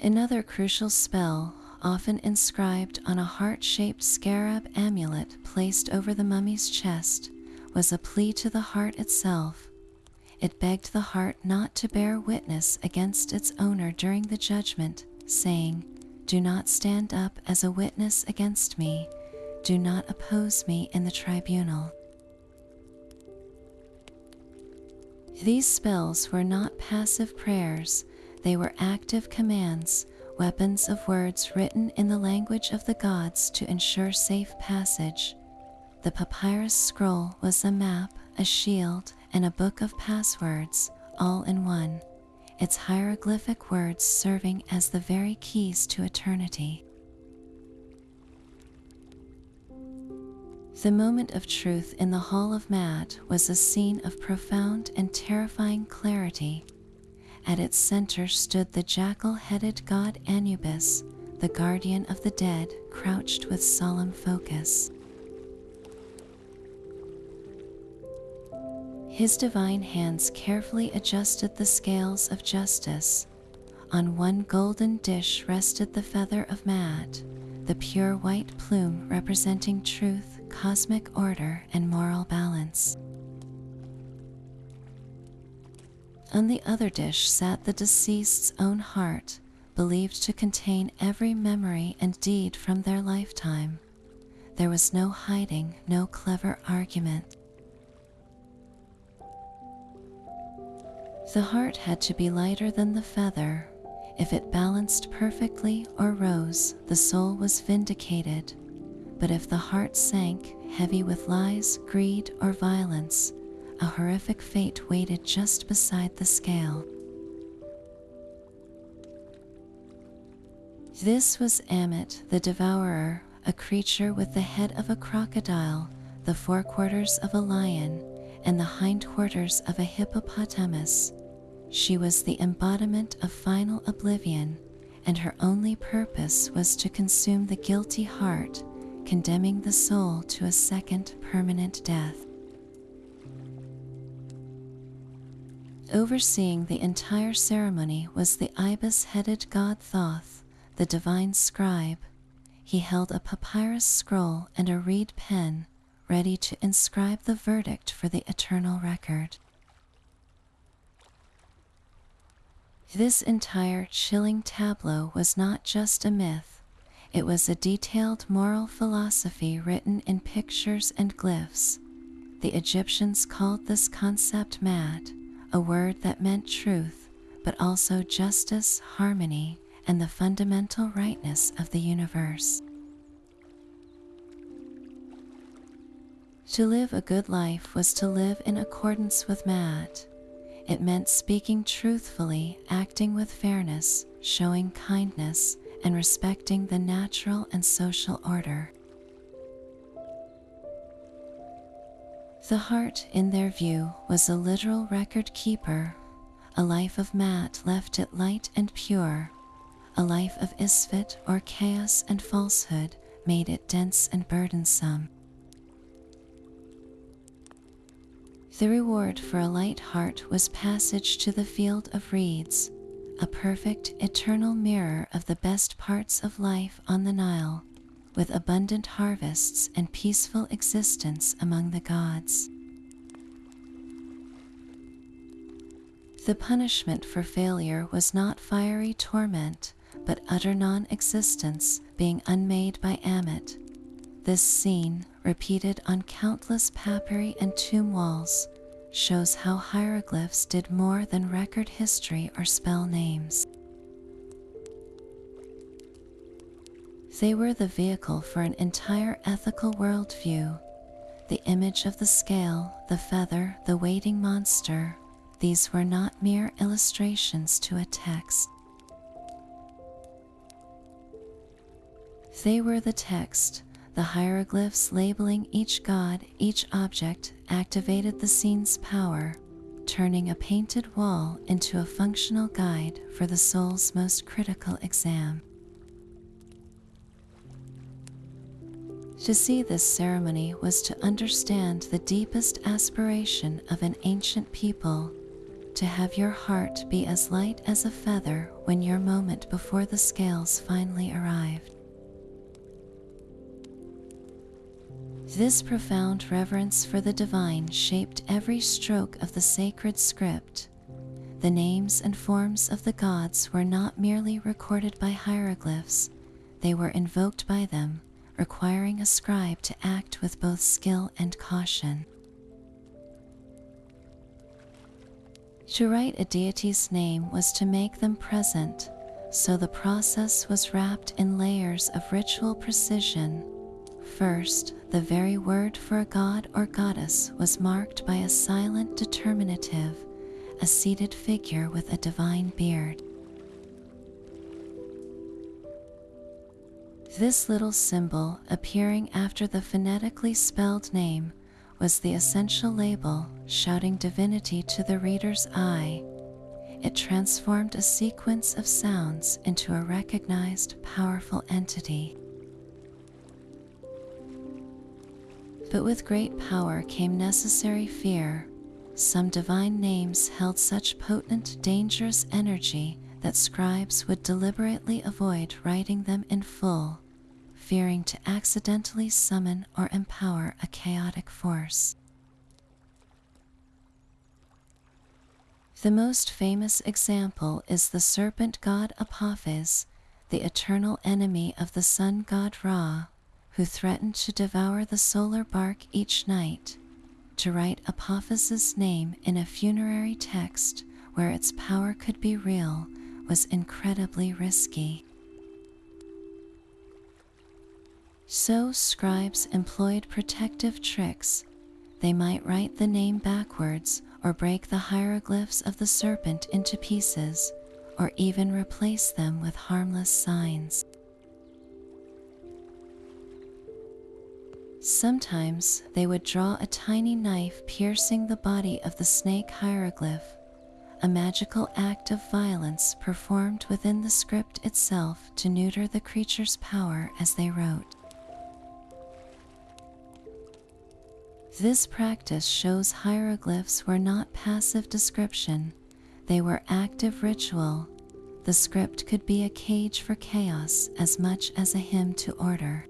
Another crucial spell, often inscribed on a heart-shaped scarab amulet placed over the mummy's chest, was a plea to the heart itself. It begged the heart not to bear witness against its owner during the judgment, saying, "Do not stand up as a witness against me. Do not oppose me in the tribunal." These spells were not passive prayers, they were active commands, weapons of words written in the language of the gods to ensure safe passage. The papyrus scroll was a map, a shield, and a book of passwords, all in one, its hieroglyphic words serving as the very keys to eternity. The moment of truth in the Hall of Maat was a scene of profound and terrifying clarity. At its center stood the jackal-headed god Anubis, the guardian of the dead, crouched with solemn focus. His divine hands carefully adjusted the scales of justice. On one golden dish rested the feather of Maat, the pure white plume representing truth, cosmic order, and moral balance. On the other dish sat the deceased's own heart, believed to contain every memory and deed from their lifetime. There was no hiding, no clever argument. The heart had to be lighter than the feather. If it balanced perfectly or rose, the soul was vindicated. But if the heart sank, heavy with lies, greed, or violence, a horrific fate waited just beside the scale. This was Ammit, the devourer, a creature with the head of a crocodile, the forequarters of a lion, and the hindquarters of a hippopotamus. She was the embodiment of final oblivion, and her only purpose was to consume the guilty heart, condemning the soul to a second permanent death. Overseeing the entire ceremony was the ibis-headed god Thoth, the divine scribe. He held a papyrus scroll and a reed pen, ready to inscribe the verdict for the eternal record. This entire chilling tableau was not just a myth, it was a detailed moral philosophy written in pictures and glyphs. The Egyptians called this concept Maat, a word that meant truth, but also justice, harmony, and the fundamental rightness of the universe. To live a good life was to live in accordance with Maat. It meant speaking truthfully, acting with fairness, showing kindness, and respecting the natural and social order. The heart, in their view, was a literal record keeper. A life of Maat left it light and pure. A life of Isfet or chaos and falsehood made it dense and burdensome. The reward for a light heart was passage to the field of reeds, a perfect, eternal mirror of the best parts of life on the Nile, with abundant harvests and peaceful existence among the gods. The punishment for failure was not fiery torment, but utter non-existence, being unmade by Ammit. This scene, repeated on countless papyri and tomb walls, shows how hieroglyphs did more than record history or spell names. They were the vehicle for an entire ethical worldview. The image of the scale, the feather, the waiting monster, these were not mere illustrations to a text. They were the text. The hieroglyphs labeling each god, each object, activated the scene's power, turning a painted wall into a functional guide for the soul's most critical exam. To see this ceremony was to understand the deepest aspiration of an ancient people, to have your heart be as light as a feather when your moment before the scales finally arrived. This profound reverence for the divine shaped every stroke of the sacred script. The names and forms of the gods were not merely recorded by hieroglyphs, they were invoked by them, requiring a scribe to act with both skill and caution. To write a deity's name was to make them present, so the process was wrapped in layers of ritual precision. First, the very word for a god or goddess was marked by a silent determinative, a seated figure with a divine beard. This little symbol, appearing after the phonetically spelled name, was the essential label, shouting divinity to the reader's eye. It transformed a sequence of sounds into a recognized, powerful entity. But with great power came necessary fear. Some divine names held such potent, dangerous energy that scribes would deliberately avoid writing them in full, fearing to accidentally summon or empower a chaotic force. The most famous example is the serpent god Apophis, the eternal enemy of the sun god Ra, who threatened to devour the solar bark each night. To write Apophis's name in a funerary text where its power could be real was incredibly risky. So scribes employed protective tricks. They might write the name backwards or break the hieroglyphs of the serpent into pieces, or even replace them with harmless signs. Sometimes they would draw a tiny knife piercing the body of the snake hieroglyph, a magical act of violence performed within the script itself to neuter the creature's power as they wrote. This practice shows hieroglyphs were not passive description, they were active ritual. The script could be a cage for chaos as much as a hymn to order.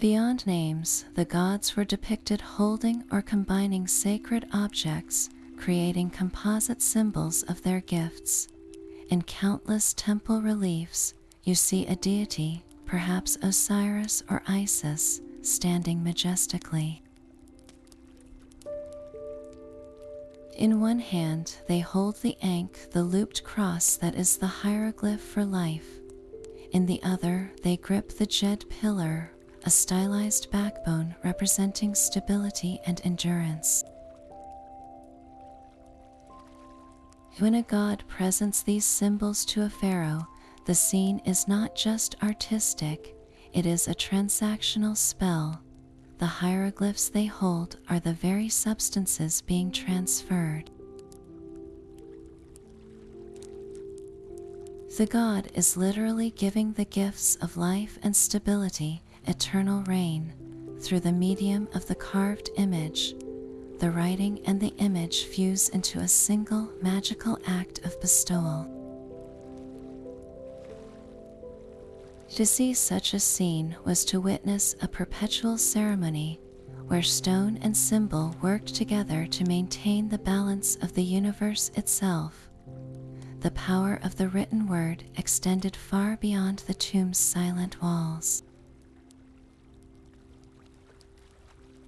Beyond names, the gods were depicted holding or combining sacred objects, creating composite symbols of their gifts. In countless temple reliefs, you see a deity, perhaps Osiris or Isis, standing majestically. In one hand, they hold the ankh, the looped cross that is the hieroglyph for life. In the other, they grip the jed pillar, a stylized backbone representing stability and endurance. When a god presents these symbols to a pharaoh, the scene is not just artistic, it is a transactional spell. The hieroglyphs they hold are the very substances being transferred. The god is literally giving the gifts of life and stability, eternal reign, through the medium of the carved image. The writing and the image fuse into a single magical act of bestowal. To see such a scene was to witness a perpetual ceremony where stone and symbol worked together to maintain the balance of the universe itself. The power of the written word extended far beyond the tomb's silent walls.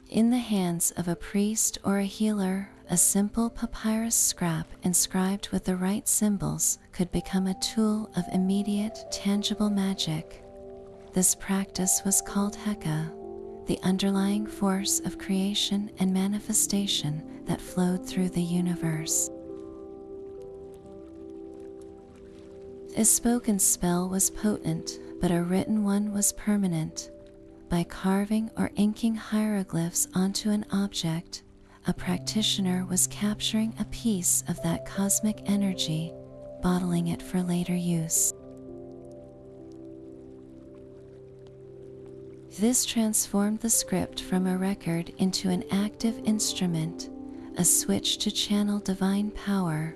In the hands of a priest or a healer, a simple papyrus scrap inscribed with the right symbols could become a tool of immediate, tangible magic. This practice was called Heka, the underlying force of creation and manifestation that flowed through the universe. A spoken spell was potent, but a written one was permanent. By carving or inking hieroglyphs onto an object, a practitioner was capturing a piece of that cosmic energy, bottling it for later use. This transformed the script from a record into an active instrument, a switch to channel divine power.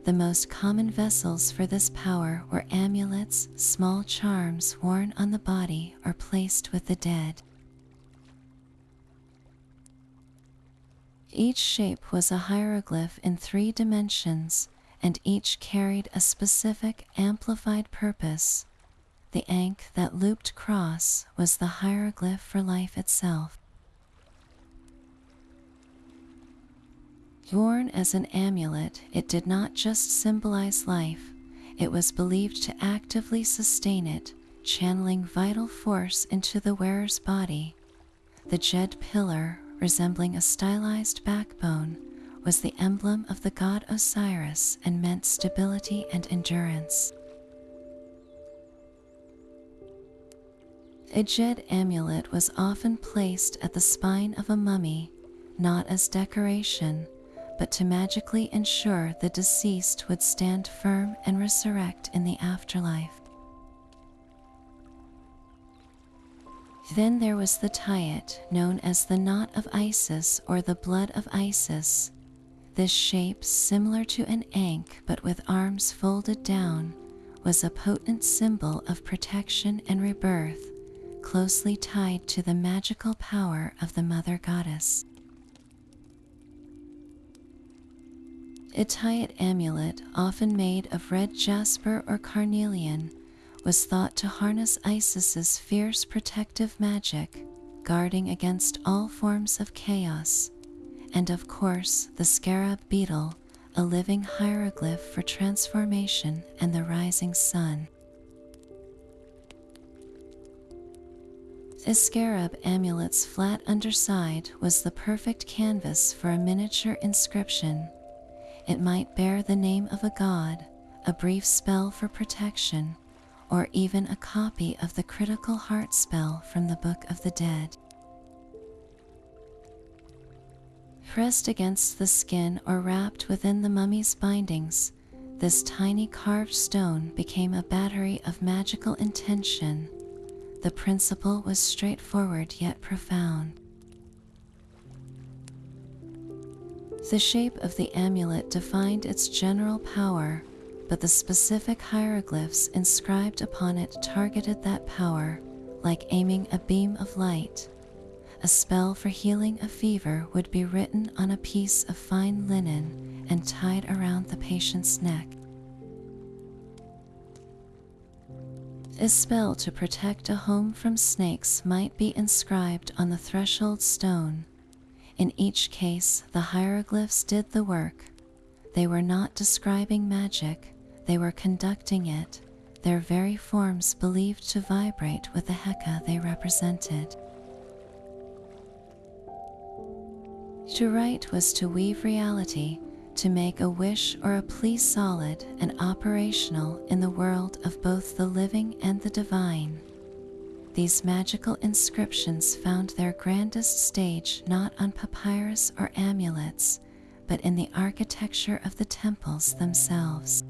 The most common vessels for this power were amulets, small charms worn on the body or placed with the dead. Each shape was a hieroglyph in 3 dimensions, and each carried a specific, amplified purpose. The ankh, that looped cross, was the hieroglyph for life itself. Worn as an amulet, it did not just symbolize life, it was believed to actively sustain it, channeling vital force into the wearer's body. The jed pillar, resembling a stylized backbone, was the emblem of the god Osiris and meant stability and endurance. A jed amulet was often placed at the spine of a mummy, not as decoration, but to magically ensure the deceased would stand firm and resurrect in the afterlife. Then there was the tayet, known as the knot of Isis or the blood of Isis. This shape, similar to an ankh but with arms folded down, was a potent symbol of protection and rebirth, closely tied to the magical power of the mother goddess. A tayet amulet, often made of red jasper or carnelian, was thought to harness Isis's fierce protective magic, guarding against all forms of chaos. And of course, the scarab beetle, a living hieroglyph for transformation and the rising sun. A scarab amulet's flat underside was the perfect canvas for a miniature inscription. It might bear the name of a god, a brief spell for protection, or even a copy of the critical heart spell from the Book of the Dead. Pressed against the skin or wrapped within the mummy's bindings, this tiny carved stone became a battery of magical intention. The principle was straightforward yet profound. The shape of the amulet defined its general power, but the specific hieroglyphs inscribed upon it targeted that power, like aiming a beam of light. A spell for healing a fever would be written on a piece of fine linen and tied around the patient's neck. A spell to protect a home from snakes might be inscribed on the threshold stone. In each case, the hieroglyphs did the work. They were not describing magic, they were conducting it, their very forms believed to vibrate with the Heka they represented. To write was to weave reality, to make a wish or a plea solid and operational in the world of both the living and the divine. These magical inscriptions found their grandest stage not on papyrus or amulets, but in the architecture of the temples themselves.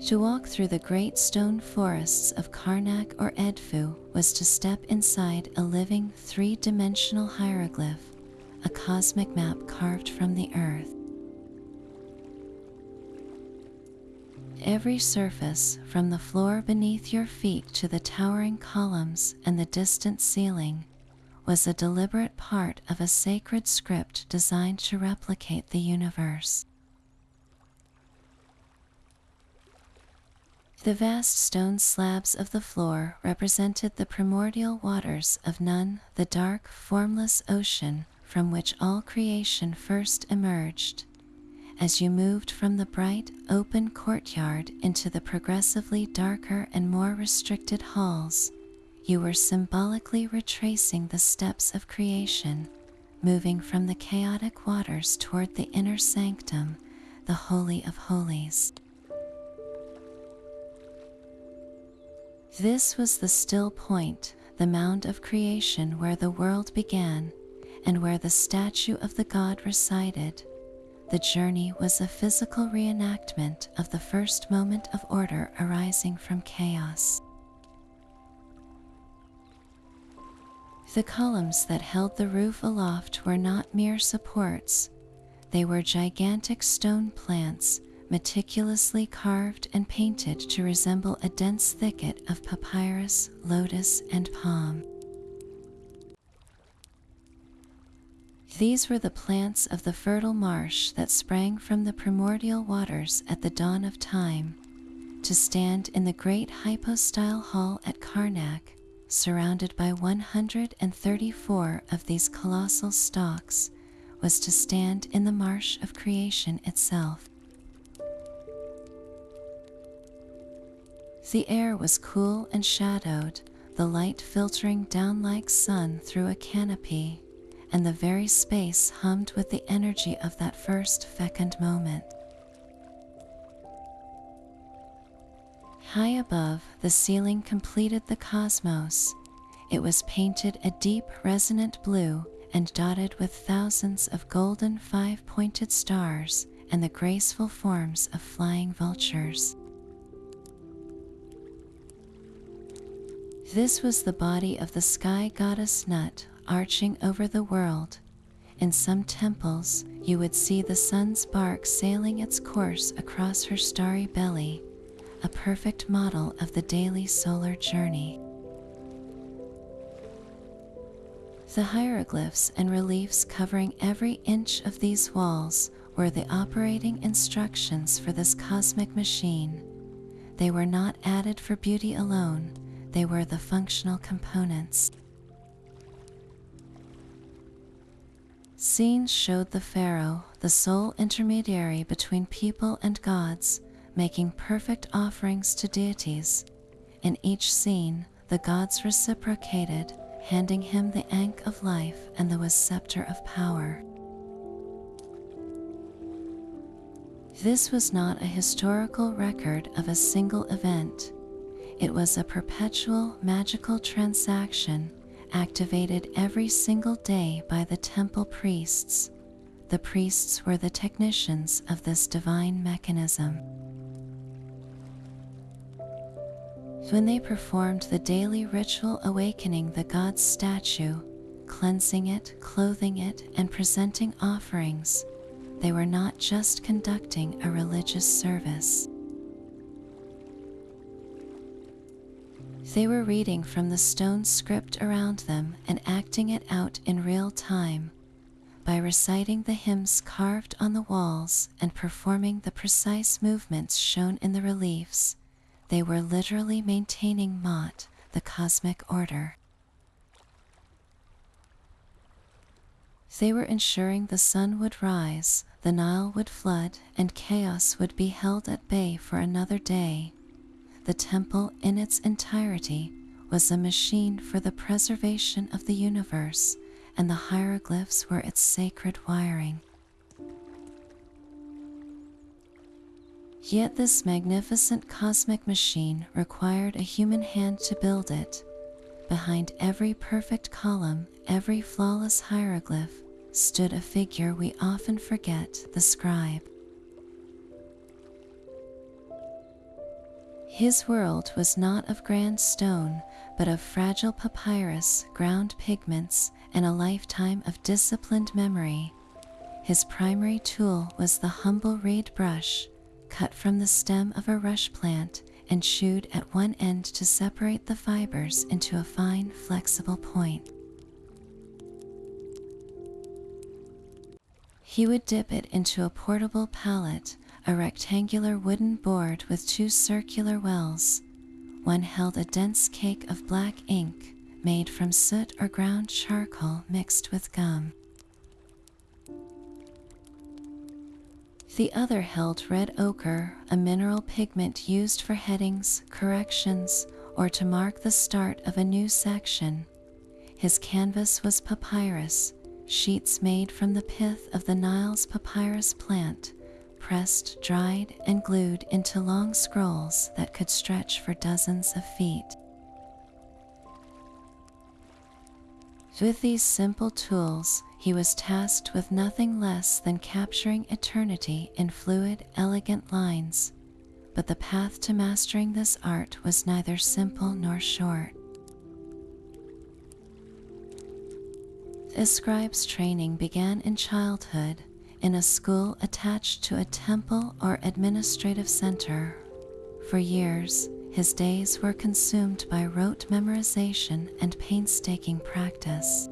To walk through the great stone forests of Karnak or Edfu was to step inside a living three-dimensional hieroglyph, a cosmic map carved from the earth. Every surface, from the floor beneath your feet to the towering columns and the distant ceiling, was a deliberate part of a sacred script designed to replicate the universe. The vast stone slabs of the floor represented the primordial waters of Nun, the dark, formless ocean from which all creation first emerged. As you moved from the bright, open courtyard into the progressively darker and more restricted halls, you were symbolically retracing the steps of creation, moving from the chaotic waters toward the inner sanctum, the Holy of Holies. This was the still point, the mound of creation where the world began, and where the statue of the god resided. The journey was a physical reenactment of the first moment of order arising from chaos. The columns that held the roof aloft were not mere supports. They were gigantic stone plants, meticulously carved and painted to resemble a dense thicket of papyrus, lotus, and palm. These were the plants of the fertile marsh that sprang from the primordial waters at the dawn of time. To stand in the great hypostyle hall at Karnak, surrounded by 134 of these colossal stalks, was to stand in the marsh of creation itself. The air was cool and shadowed, the light filtering down like sun through a canopy, and the very space hummed with the energy of that first fecund moment. High above, the ceiling completed the cosmos. It was painted a deep, resonant blue and dotted with thousands of golden five-pointed stars and the graceful forms of flying vultures. This was the body of the sky goddess Nut arching over the world. In some temples, you would see the sun's bark sailing its course across her starry belly, a perfect model of the daily solar journey. The hieroglyphs and reliefs covering every inch of these walls were the operating instructions for this cosmic machine. They were not added for beauty alone, they were the functional components. Scenes showed the pharaoh, the sole intermediary between people and gods, making perfect offerings to deities. In each scene, the gods reciprocated, handing him the ankh of life and the scepter of power. This was not a historical record of a single event. It was a perpetual magical transaction activated every single day by the temple priests. The priests were the technicians of this divine mechanism. When they performed the daily ritual awakening the god's statue, cleansing it, clothing it, and presenting offerings, they were not just conducting a religious service. They were reading from the stone script around them and acting it out in real time. By reciting the hymns carved on the walls and performing the precise movements shown in the reliefs, they were literally maintaining Ma'at, the cosmic order. They were ensuring the sun would rise, the Nile would flood, and chaos would be held at bay for another day. The temple in its entirety was a machine for the preservation of the universe, and the hieroglyphs were its sacred wiring. Yet this magnificent cosmic machine required a human hand to build it. Behind every perfect column, every flawless hieroglyph, stood a figure we often forget, the scribe. His world was not of grand stone, but of fragile papyrus, ground pigments, and a lifetime of disciplined memory. His primary tool was the humble reed brush, cut from the stem of a rush plant and chewed at one end to separate the fibers into a fine, flexible point. He would dip it into a portable palette, a rectangular wooden board with two circular wells. One held a dense cake of black ink made from soot or ground charcoal mixed with gum. The other held red ochre, a mineral pigment used for headings, corrections, or to mark the start of a new section. His canvas was papyrus, sheets made from the pith of the Nile's papyrus plant, pressed, dried, and glued into long scrolls that could stretch for dozens of feet. With these simple tools, he was tasked with nothing less than capturing eternity in fluid, elegant lines. But the path to mastering this art was neither simple nor short. The scribe's training began in childhood, in a school attached to a temple or administrative center. For years, his days were consumed by rote memorization and painstaking practice.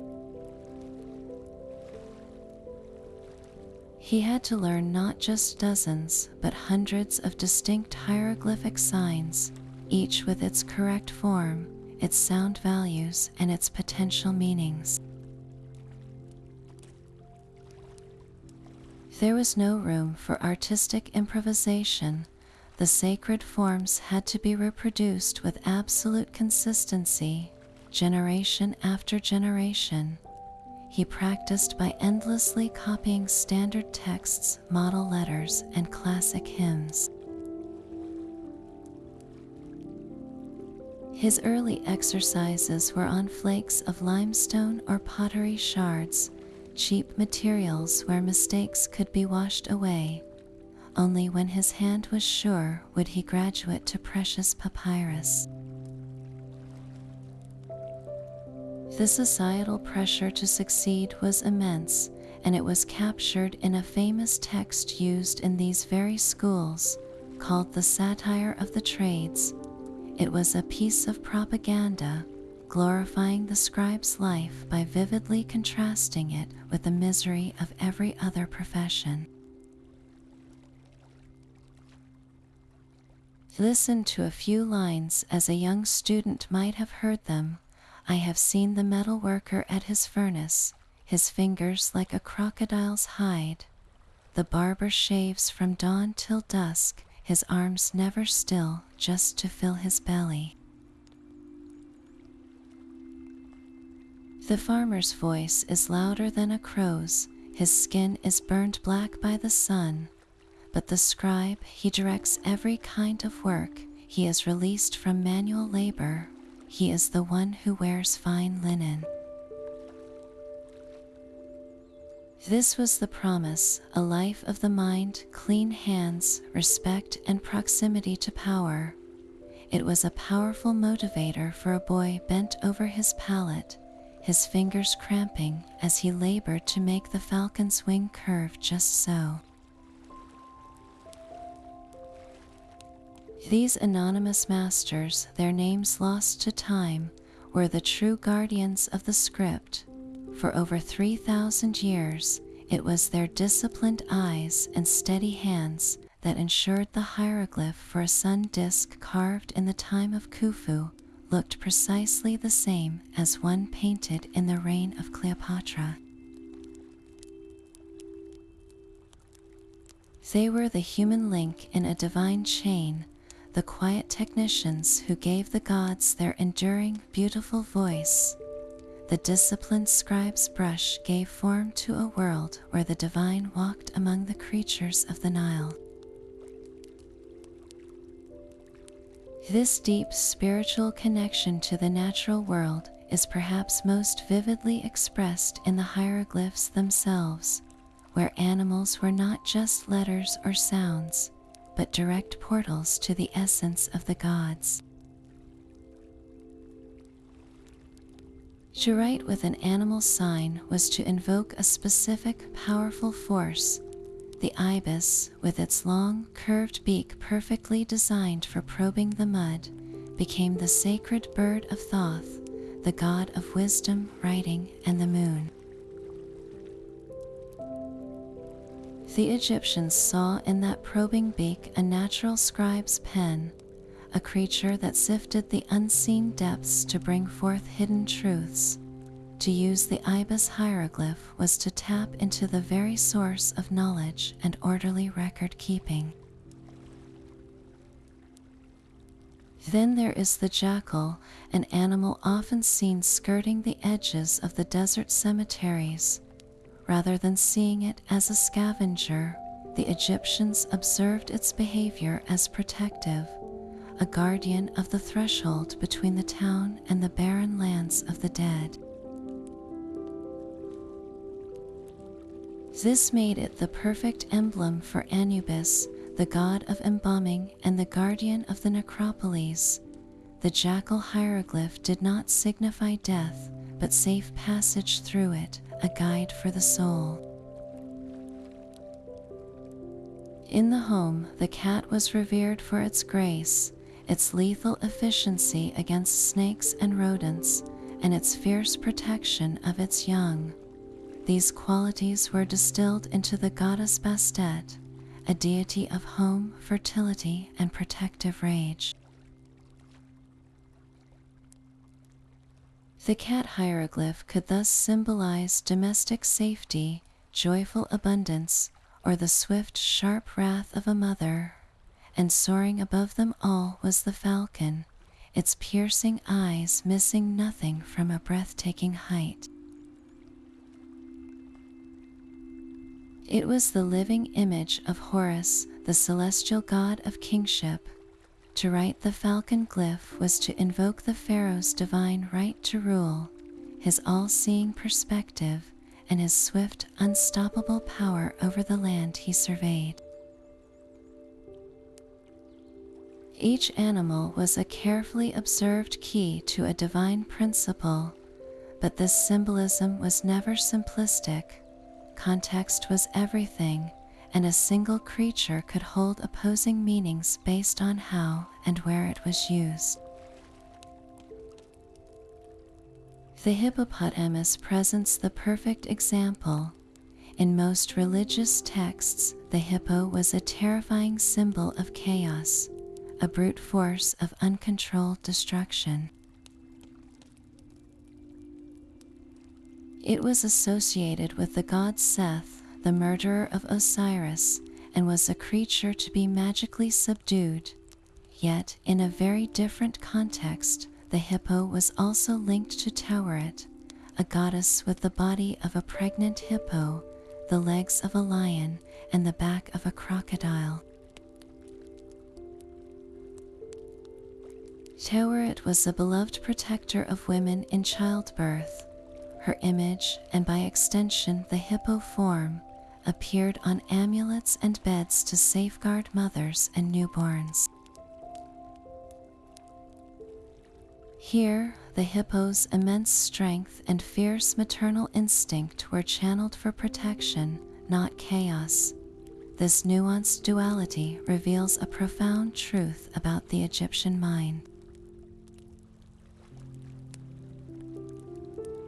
He had to learn not just dozens, but hundreds of distinct hieroglyphic signs, each with its correct form, its sound values, and its potential meanings. There was no room for artistic improvisation. The sacred forms had to be reproduced with absolute consistency, generation after generation. He practiced by endlessly copying standard texts, model letters, and classic hymns. His early exercises were on flakes of limestone or pottery shards, cheap materials where mistakes could be washed away. Only when his hand was sure would he graduate to precious papyrus. The societal pressure to succeed was immense, and it was captured in a famous text used in these very schools, called the Satire of the Trades. It was a piece of propaganda, glorifying the scribe's life by vividly contrasting it with the misery of every other profession. Listen to a few lines as a young student might have heard them. I have seen the metal worker at his furnace, his fingers like a crocodile's hide. The barber shaves from dawn till dusk, his arms never still, just to fill his belly. The farmer's voice is louder than a crow's, his skin is burned black by the sun. But the scribe, he directs every kind of work, he is released from manual labor, he is the one who wears fine linen. This was the promise, a life of the mind, clean hands, respect, and proximity to power. It was a powerful motivator for a boy bent over his pallet, his fingers cramping as he labored to make the falcon's wing curve just so. These anonymous masters, their names lost to time, were the true guardians of the script. For over 3,000 years, it was their disciplined eyes and steady hands that ensured the hieroglyph for a sun disk carved in the time of Khufu looked precisely the same as one painted in the reign of Cleopatra. They were the human link in a divine chain, the quiet technicians who gave the gods their enduring, beautiful voice. The disciplined scribe's brush gave form to a world where the divine walked among the creatures of the Nile. This deep spiritual connection to the natural world is perhaps most vividly expressed in the hieroglyphs themselves, where animals were not just letters or sounds, but direct portals to the essence of the gods. To write with an animal sign was to invoke a specific, powerful force. The ibis, with its long, curved beak perfectly designed for probing the mud, became the sacred bird of Thoth, the god of wisdom, writing, and the moon. The Egyptians saw in that probing beak a natural scribe's pen, a creature that sifted the unseen depths to bring forth hidden truths. To use the ibis hieroglyph was to tap into the very source of knowledge and orderly record-keeping. Then there is the jackal, an animal often seen skirting the edges of the desert cemeteries. Rather than seeing it as a scavenger, the Egyptians observed its behavior as protective, a guardian of the threshold between the town and the barren lands of the dead. This made it the perfect emblem for Anubis, the god of embalming and the guardian of the necropolis. The jackal hieroglyph did not signify death, but safe passage through it, a guide for the soul. In the home, the cat was revered for its grace, its lethal efficiency against snakes and rodents, and its fierce protection of its young. These qualities were distilled into the goddess Bastet, a deity of home, fertility, and protective rage. The cat hieroglyph could thus symbolize domestic safety, joyful abundance, or the swift, sharp wrath of a mother. And soaring above them all was the falcon, its piercing eyes missing nothing from a breathtaking height. It was the living image of Horus, the celestial god of kingship. To write the falcon glyph was to invoke the pharaoh's divine right to rule, his all-seeing perspective, and his swift, unstoppable power over the land he surveyed. Each animal was a carefully observed key to a divine principle, but this symbolism was never simplistic. Context was everything, and a single creature could hold opposing meanings based on how and where it was used. The hippopotamus presents the perfect example. In most religious texts, the hippo was a terrifying symbol of chaos, a brute force of uncontrolled destruction. It was associated with the god Seth, the murderer of Osiris, and was a creature to be magically subdued. Yet, in a very different context, the hippo was also linked to Taweret, a goddess with the body of a pregnant hippo, the legs of a lion, and the back of a crocodile. Taweret was a beloved protector of women in childbirth. Her image, and by extension the hippo form, appeared on amulets and beds to safeguard mothers and newborns. Here, the hippo's immense strength and fierce maternal instinct were channeled for protection, not chaos. This nuanced duality reveals a profound truth about the Egyptian mind.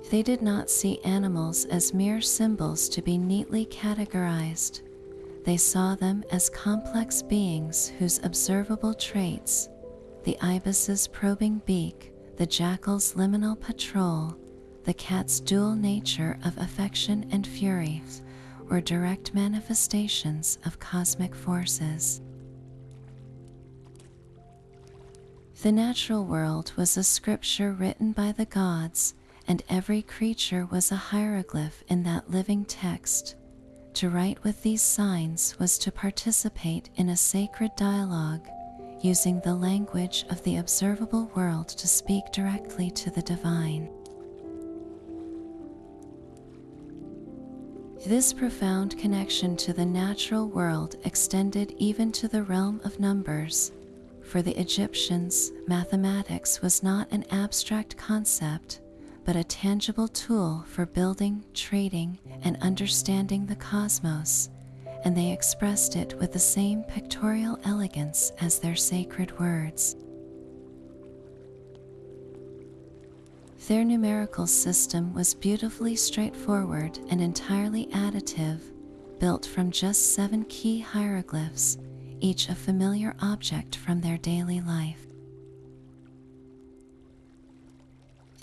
They did not see animals as mere symbols to be neatly categorized. They saw them as complex beings whose observable traits, the ibis's probing beak, the jackal's liminal patrol, the cat's dual nature of affection and fury, were direct manifestations of cosmic forces. The natural world was a scripture written by the gods, and every creature was a hieroglyph in that living text. To write with these signs was to participate in a sacred dialogue, using the language of the observable world to speak directly to the divine. This profound connection to the natural world extended even to the realm of numbers. For the Egyptians, mathematics was not an abstract concept, but a tangible tool for building, trading, and understanding the cosmos, and they expressed it with the same pictorial elegance as their sacred words. Their numerical system was beautifully straightforward and entirely additive, built from just 7 key hieroglyphs, each a familiar object from their daily life.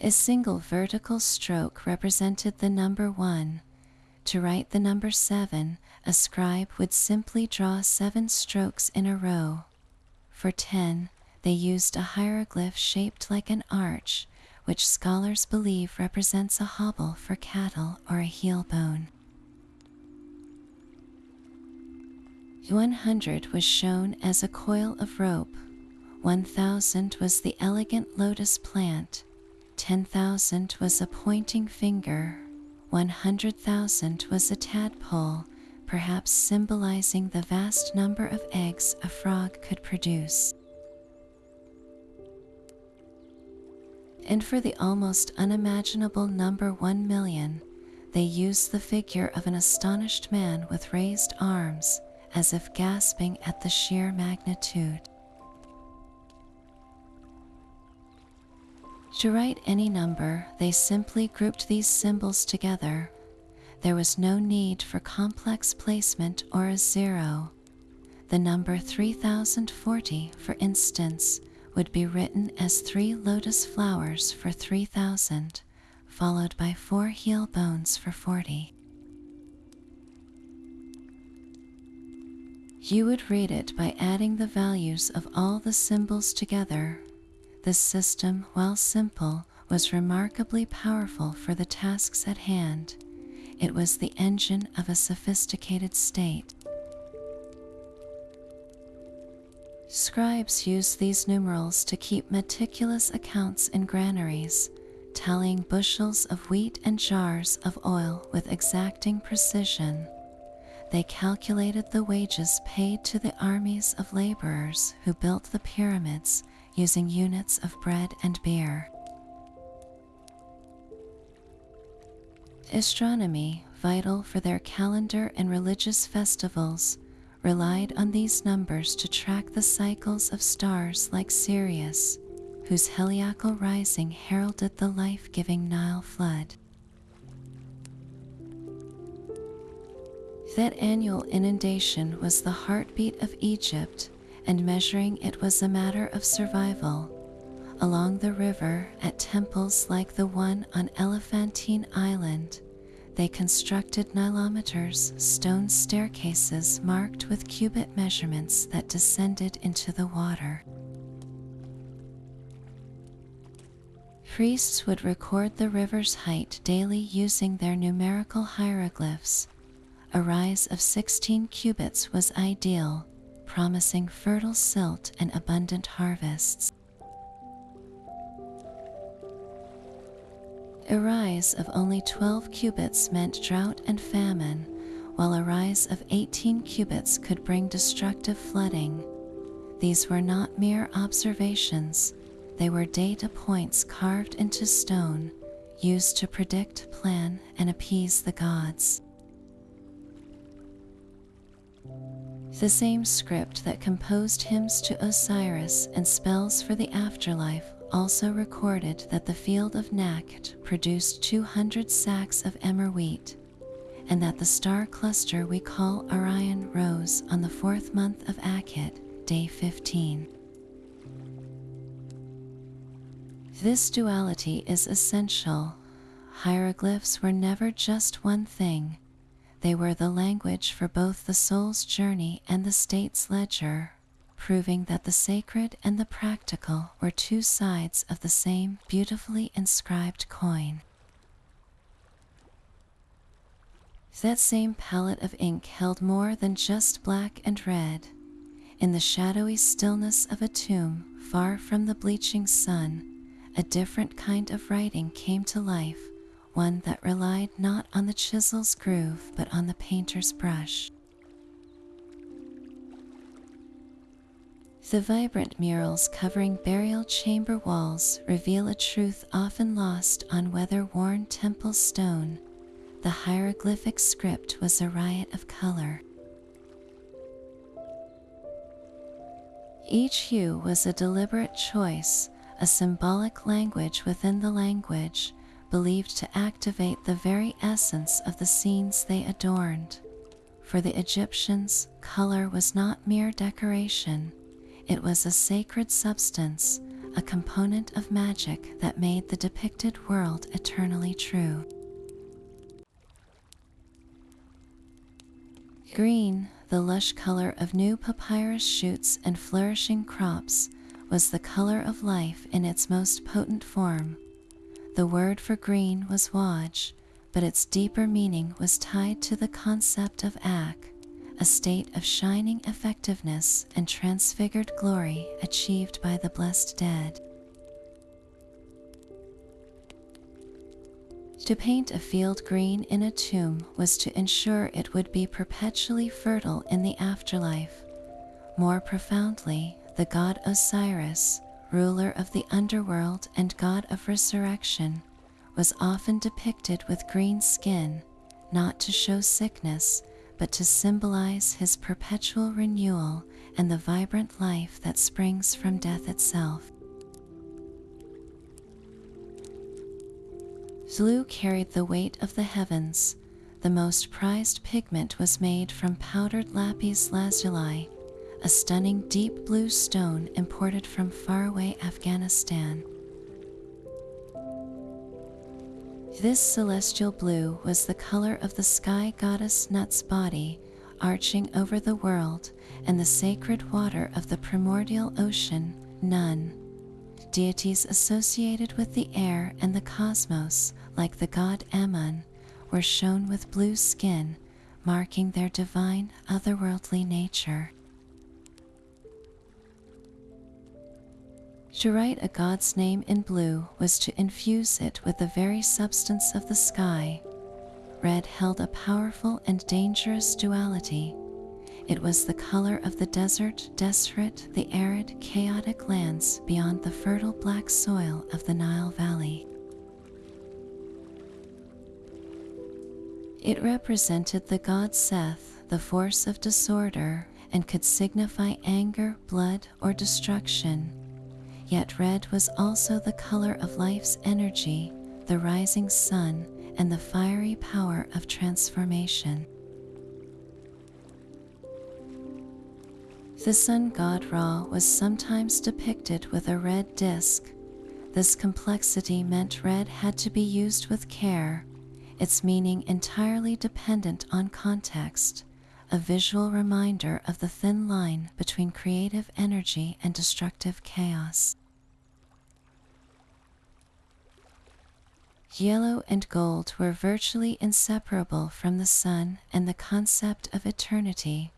A single vertical stroke represented the number 1. To write the number 7, a scribe would simply draw 7 strokes in a row. For 10, they used a hieroglyph shaped like an arch, which scholars believe represents a hobble for cattle or a heel bone. 100 was shown as a coil of rope. 1000 was the elegant lotus plant. 10,000 was a pointing finger. 100,000 was a tadpole, perhaps symbolizing the vast number of eggs a frog could produce. And for the almost unimaginable number 1,000,000, they used the figure of an astonished man with raised arms, as if gasping at the sheer magnitude. To write any number, they simply grouped these symbols together. There was no need for complex placement or a zero. The number 3040, for instance, would be written as 3 lotus flowers for 3,000, followed by 4 heel bones for 40. You would read it by adding the values of all the symbols together. This system, while simple, was remarkably powerful for the tasks at hand. It was the engine of a sophisticated state. Scribes used these numerals to keep meticulous accounts in granaries, tallying bushels of wheat and jars of oil with exacting precision. They calculated the wages paid to the armies of laborers who built the pyramids using units of bread and beer. Astronomy, vital for their calendar and religious festivals, relied on these numbers to track the cycles of stars like Sirius, whose heliacal rising heralded the life-giving Nile flood. That annual inundation was the heartbeat of Egypt, and measuring it was a matter of survival. Along the river, at temples like the one on Elephantine Island, they constructed nilometers, stone staircases marked with cubit measurements that descended into the water. Priests would record the river's height daily using their numerical hieroglyphs. A rise of 16 cubits was ideal, promising fertile silt and abundant harvests. A rise of only 12 cubits meant drought and famine, while a rise of 18 cubits could bring destructive flooding. These were not mere observations, they were data points carved into stone, used to predict, plan, and appease the gods. The same script that composed hymns to Osiris and spells for the afterlife also recorded that the field of Nakht produced 200 sacks of emmer wheat, and that the star cluster we call Orion rose on the 4th month of Akhet, day 15. This duality is essential. Hieroglyphs were never just one thing. They were the language for both the soul's journey and the state's ledger, proving that the sacred and the practical were 2 sides of the same beautifully inscribed coin. That same palette of ink held more than just black and red. In the shadowy stillness of a tomb, far from the bleaching sun, a different kind of writing came to life, one that relied not on the chisel's groove but on the painter's brush. The vibrant murals covering burial chamber walls reveal a truth often lost on weather-worn temple stone. The hieroglyphic script was a riot of color. Each hue was a deliberate choice, a symbolic language within the language, believed to activate the very essence of the scenes they adorned. For the Egyptians, color was not mere decoration. It was a sacred substance, a component of magic that made the depicted world eternally true. Green, the lush color of new papyrus shoots and flourishing crops, was the color of life in its most potent form. The word for green was waj, but its deeper meaning was tied to the concept of ak, a state of shining effectiveness and transfigured glory achieved by the blessed dead. To paint a field green in a tomb was to ensure it would be perpetually fertile in the afterlife. More profoundly, the god Osiris, ruler of the underworld and god of resurrection, was often depicted with green skin, not to show sickness, but to symbolize his perpetual renewal and the vibrant life that springs from death itself. Blue carried the weight of the heavens. The most prized pigment was made from powdered lapis lazuli, a stunning deep blue stone imported from faraway Afghanistan. This celestial blue was the color of the sky goddess Nut's body, arching over the world, and the sacred water of the primordial ocean, Nun. Deities associated with the air and the cosmos, like the god Amun, were shown with blue skin, marking their divine, otherworldly nature. To write a god's name in blue was to infuse it with the very substance of the sky. Red held a powerful and dangerous duality. It was the color of the desert, desolate, the arid, chaotic lands beyond the fertile black soil of the Nile Valley. It represented the god Seth, the force of disorder, and could signify anger, blood, or destruction. Yet red was also the color of life's energy, the rising sun, and the fiery power of transformation. The sun god Ra was sometimes depicted with a red disk. This complexity meant red had to be used with care, its meaning entirely dependent on context, a visual reminder of the thin line between creative energy and destructive chaos. Yellow and gold were virtually inseparable from the sun and the concept of eternity.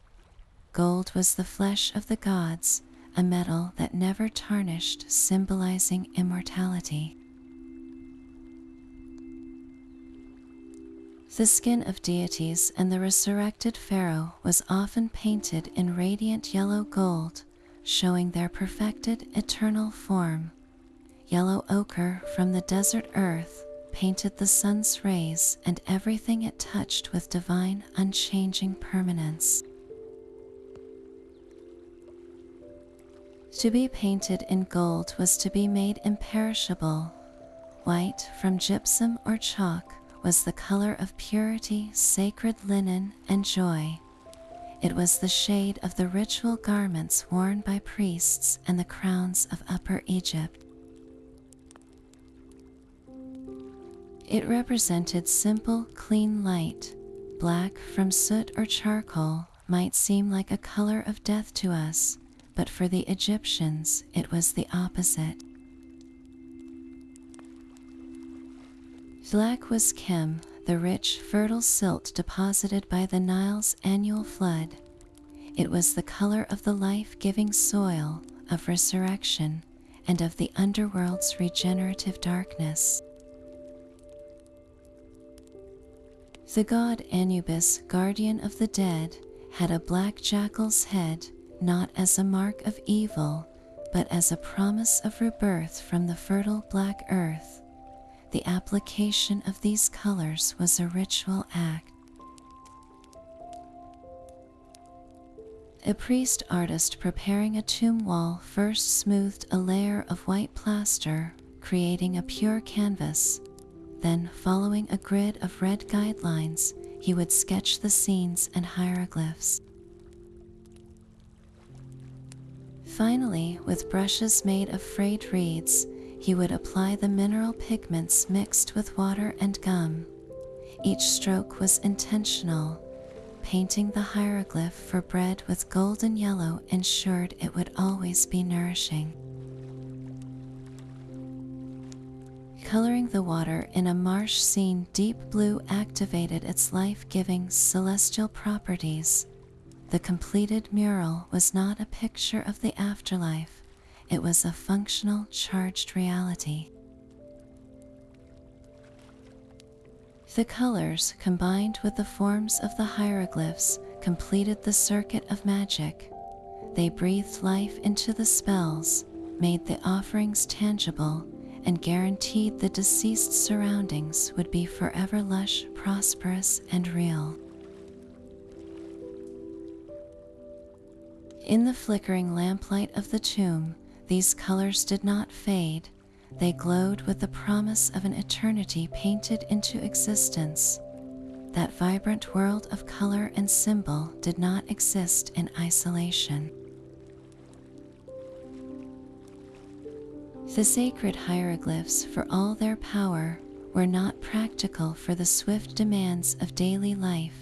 Gold was the flesh of the gods, a metal that never tarnished, symbolizing immortality. The skin of deities and the resurrected pharaoh was often painted in radiant yellow gold, showing their perfected, eternal form. Yellow ochre from the desert earth painted the sun's rays and everything it touched with divine, unchanging permanence. To be painted in gold was to be made imperishable. White, from gypsum or chalk, was the color of purity, sacred linen, and joy. It was the shade of the ritual garments worn by priests and the crowns of Upper Egypt. It represented simple, clean light. Black, from soot or charcoal, might seem like a color of death to us, but for the Egyptians, it was the opposite. Black was Kim, the rich, fertile silt deposited by the Nile's annual flood. It was the color of the life-giving soil, of resurrection, and of the underworld's regenerative darkness. The god Anubis, guardian of the dead, had a black jackal's head, not as a mark of evil, but as a promise of rebirth from the fertile black earth. The application of these colors was a ritual act. A priest artist preparing a tomb wall first smoothed a layer of white plaster, creating a pure canvas. Then, following a grid of red guidelines, he would sketch the scenes and hieroglyphs. Finally, with brushes made of frayed reeds, he would apply the mineral pigments mixed with water and gum. Each stroke was intentional. Painting the hieroglyph for bread with golden yellow ensured it would always be nourishing. Coloring the water in a marsh scene deep blue activated its life-giving celestial properties. The completed mural was not a picture of the afterlife, it was a functional, charged reality. The colors, combined with the forms of the hieroglyphs, completed the circuit of magic. They breathed life into the spells, made the offerings tangible, and guaranteed the deceased's surroundings would be forever lush, prosperous, and real. In the flickering lamplight of the tomb, these colors did not fade. They glowed with the promise of an eternity painted into existence. That vibrant world of color and symbol did not exist in isolation. The sacred hieroglyphs, for all their power, were not practical for the swift demands of daily life.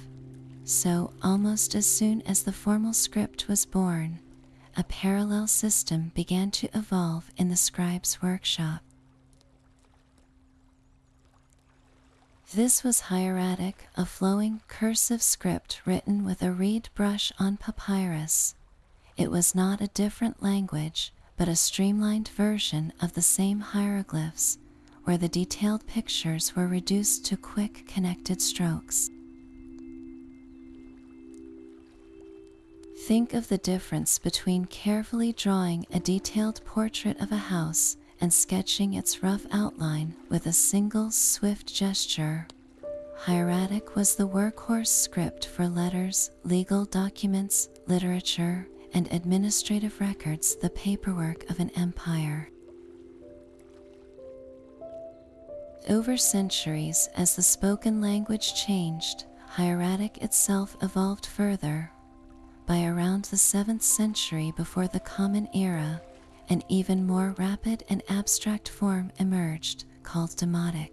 So, almost as soon as the formal script was born, a parallel system began to evolve in the scribe's workshop. This was hieratic, a flowing cursive script written with a reed brush on papyrus. It was not a different language, but a streamlined version of the same hieroglyphs, where the detailed pictures were reduced to quick, connected strokes. Think of the difference between carefully drawing a detailed portrait of a house and sketching its rough outline with a single swift gesture. Hieratic was the workhorse script for letters, legal documents, literature, and administrative records, the paperwork of an empire. Over centuries, as the spoken language changed, hieratic itself evolved further. By around the 7th century before the Common Era, an even more rapid and abstract form emerged, called demotic.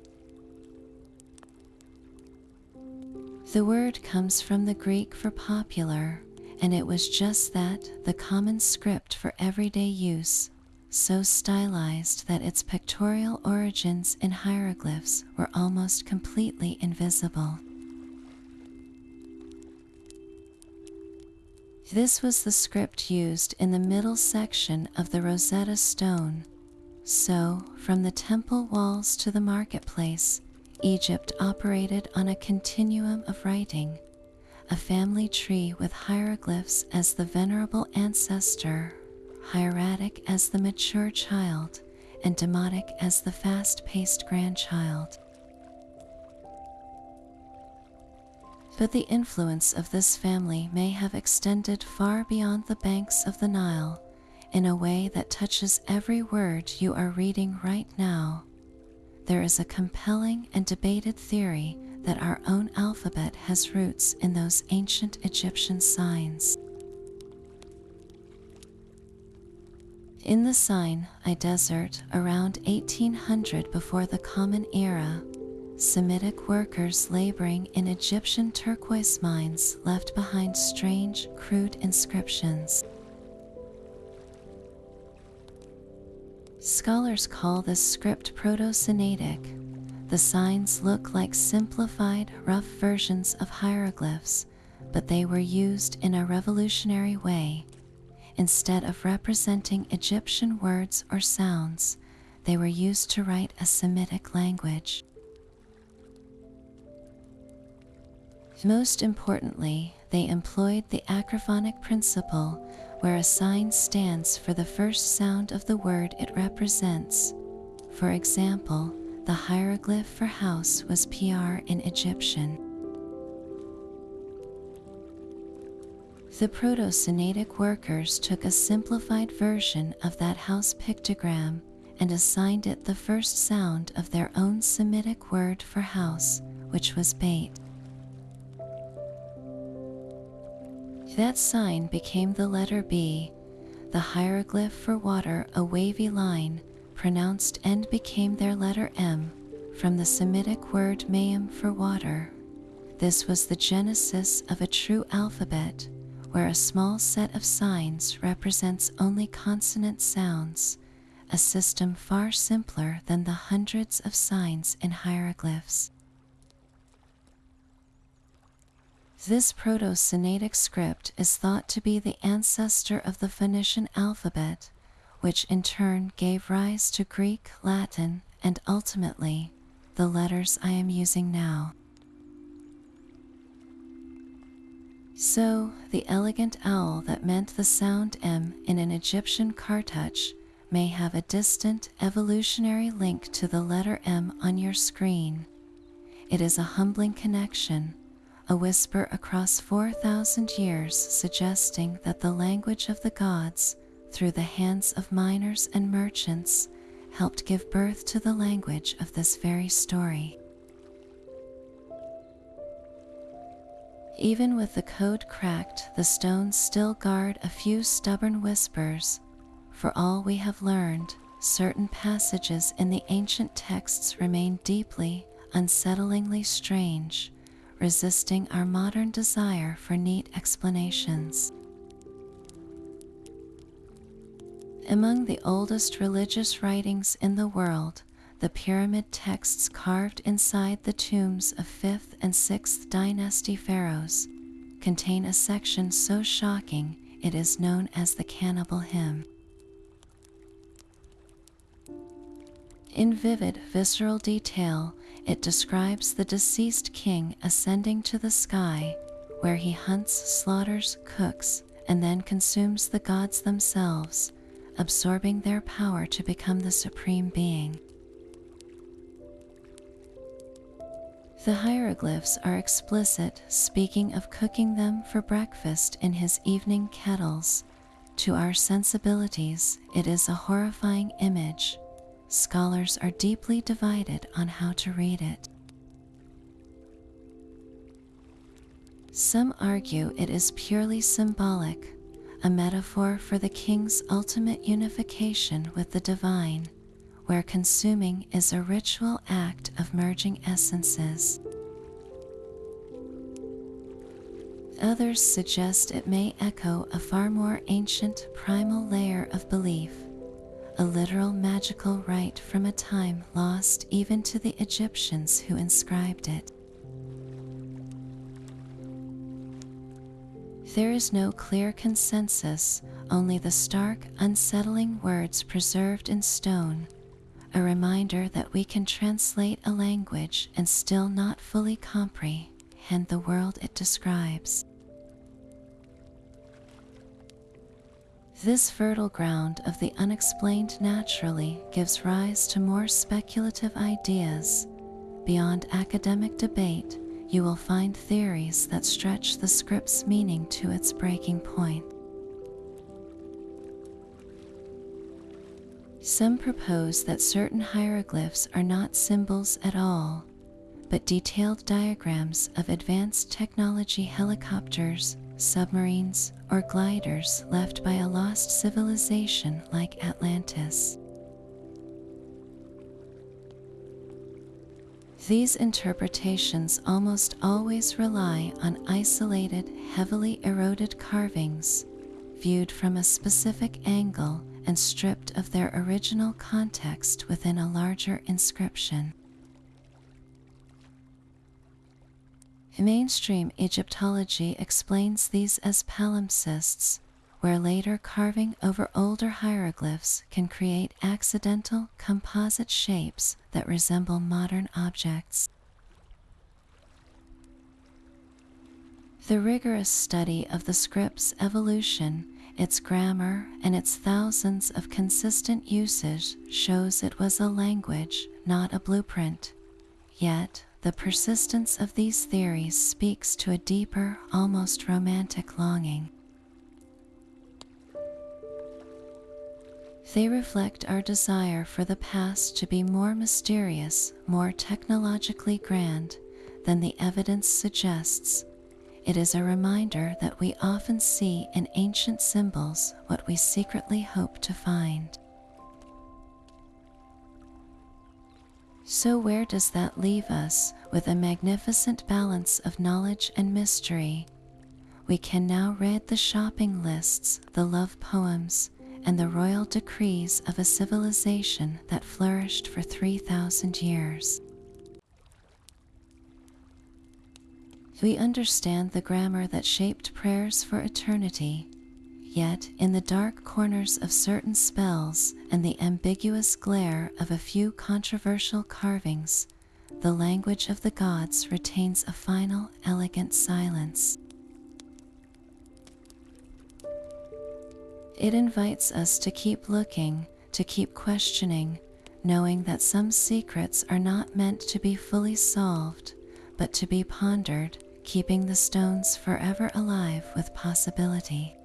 The word comes from the Greek for popular, and it was just that, the common script for everyday use, so stylized that its pictorial origins in hieroglyphs were almost completely invisible. This was the script used in the middle section of the Rosetta Stone. So, from the temple walls to the marketplace, Egypt operated on a continuum of writing, a family tree with hieroglyphs as the venerable ancestor, hieratic as the mature child, and demotic as the fast-paced grandchild. But the influence of this family may have extended far beyond the banks of the Nile, in a way that touches every word you are reading right now. There is a compelling and debated theory that our own alphabet has roots in those ancient Egyptian signs. In the sign, I desert, around 1800 before the Common Era, Semitic workers laboring in Egyptian turquoise mines left behind strange, crude inscriptions. Scholars call this script Proto-Sinaitic. The signs look like simplified, rough versions of hieroglyphs, but they were used in a revolutionary way. Instead of representing Egyptian words or sounds, they were used to write a Semitic language. Most importantly, they employed the acrophonic principle, where a sign stands for the first sound of the word it represents. For example, the hieroglyph for house was PR in Egyptian. The Proto-Sinaitic workers took a simplified version of that house pictogram and assigned it the first sound of their own Semitic word for house, which was bait. That sign became the letter B, the hieroglyph for water, a wavy line, pronounced N, became their letter M, from the Semitic word mayim for water. This was the genesis of a true alphabet, where a small set of signs represents only consonant sounds, a system far simpler than the hundreds of signs in hieroglyphs. This Proto-Sinaitic script is thought to be the ancestor of the Phoenician alphabet, which in turn gave rise to Greek, Latin, and ultimately, the letters I am using now. So, the elegant owl that meant the sound M in an Egyptian cartouche may have a distant evolutionary link to the letter M on your screen. It is a humbling connection, a whisper across 4,000 years suggesting that the language of the gods, through the hands of miners and merchants, helped give birth to the language of this very story. Even with the code cracked, the stones still guard a few stubborn whispers. For all we have learned, certain passages in the ancient texts remain deeply, unsettlingly strange, resisting our modern desire for neat explanations. Among the oldest religious writings in the world, the pyramid texts carved inside the tombs of 5th and 6th dynasty pharaohs contain a section so shocking it is known as the cannibal hymn. In vivid, visceral detail, it describes the deceased king ascending to the sky, where he hunts, slaughters, cooks, and then consumes the gods themselves, absorbing their power to become the supreme being. The hieroglyphs are explicit, speaking of cooking them for breakfast in his evening kettles. To our sensibilities, it is a horrifying image. Scholars are deeply divided on how to read it. Some argue it is purely symbolic, a metaphor for the king's ultimate unification with the divine, where consuming is a ritual act of merging essences. Others suggest it may echo a far more ancient primal layer of belief, a literal magical rite from a time lost even to the Egyptians who inscribed it. There is no clear consensus, only the stark, unsettling words preserved in stone, a reminder that we can translate a language and still not fully comprehend the world it describes. This fertile ground of the unexplained naturally gives rise to more speculative ideas. Beyond academic debate, you will find theories that stretch the script's meaning to its breaking point. Some propose that certain hieroglyphs are not symbols at all, but detailed diagrams of advanced technology helicopters, submarines, or gliders left by a lost civilization like Atlantis. These interpretations almost always rely on isolated, heavily eroded carvings, viewed from a specific angle and stripped of their original context within a larger inscription. Mainstream Egyptology explains these as palimpsests, where later carving over older hieroglyphs can create accidental composite shapes that resemble modern objects. The rigorous study of the script's evolution, its grammar, and its thousands of consistent usage shows it was a language, not a blueprint. Yet, the persistence of these theories speaks to a deeper, almost romantic longing. They reflect our desire for the past to be more mysterious, more technologically grand than the evidence suggests. It is a reminder that we often see in ancient symbols what we secretly hope to find. So where does that leave us? With a magnificent balance of knowledge and mystery, we can now read the shopping lists, the love poems, and the royal decrees of a civilization that flourished for 3,000 years. We understand the grammar that shaped prayers for eternity, yet in the dark corners of certain spells and the ambiguous glare of a few controversial carvings, the language of the gods retains a final, elegant silence. It invites us to keep looking, to keep questioning, knowing that some secrets are not meant to be fully solved, but to be pondered, keeping the stones forever alive with possibility.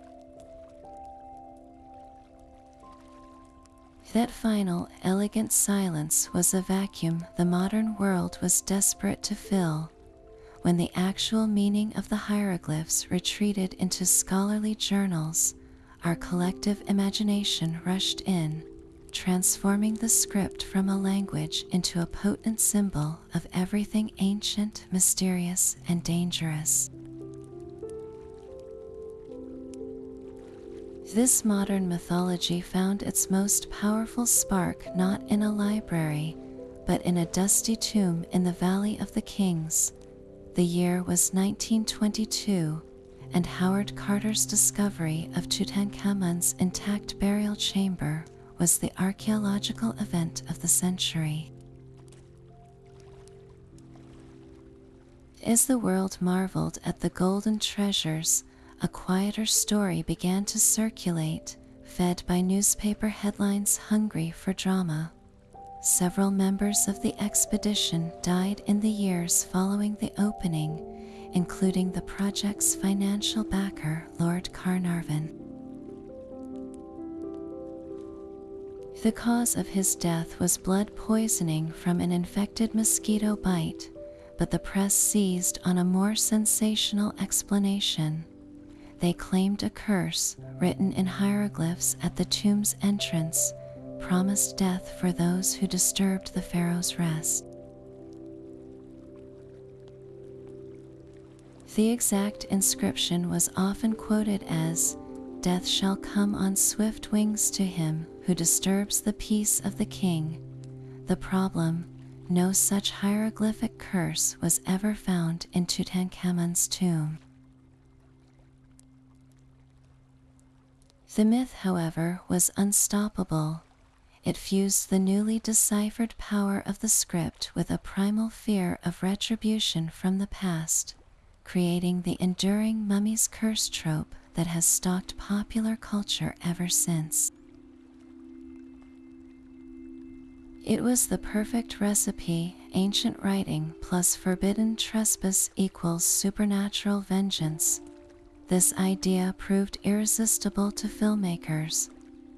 That final, elegant silence was a vacuum the modern world was desperate to fill. When the actual meaning of the hieroglyphs retreated into scholarly journals, our collective imagination rushed in, transforming the script from a language into a potent symbol of everything ancient, mysterious, and dangerous. This modern mythology found its most powerful spark not in a library, but in a dusty tomb in the Valley of the Kings. The year was 1922, and Howard Carter's discovery of Tutankhamun's intact burial chamber was the archaeological event of the century. As the world marveled at the golden treasures, a quieter story began to circulate, fed by newspaper headlines hungry for drama. Several members of the expedition died in the years following the opening, including the project's financial backer, Lord Carnarvon. The cause of his death was blood poisoning from an infected mosquito bite, but the press seized on a more sensational explanation. They claimed a curse, written in hieroglyphs at the tomb's entrance, promised death for those who disturbed the pharaoh's rest. The exact inscription was often quoted as, "Death shall come on swift wings to him who disturbs the peace of the king." The problem: no such hieroglyphic curse was ever found in Tutankhamun's tomb. The myth, however, was unstoppable. It fused the newly deciphered power of the script with a primal fear of retribution from the past, creating the enduring mummy's curse trope that has stalked popular culture ever since. It was the perfect recipe: ancient writing plus forbidden trespass equals supernatural vengeance. This idea proved irresistible to filmmakers.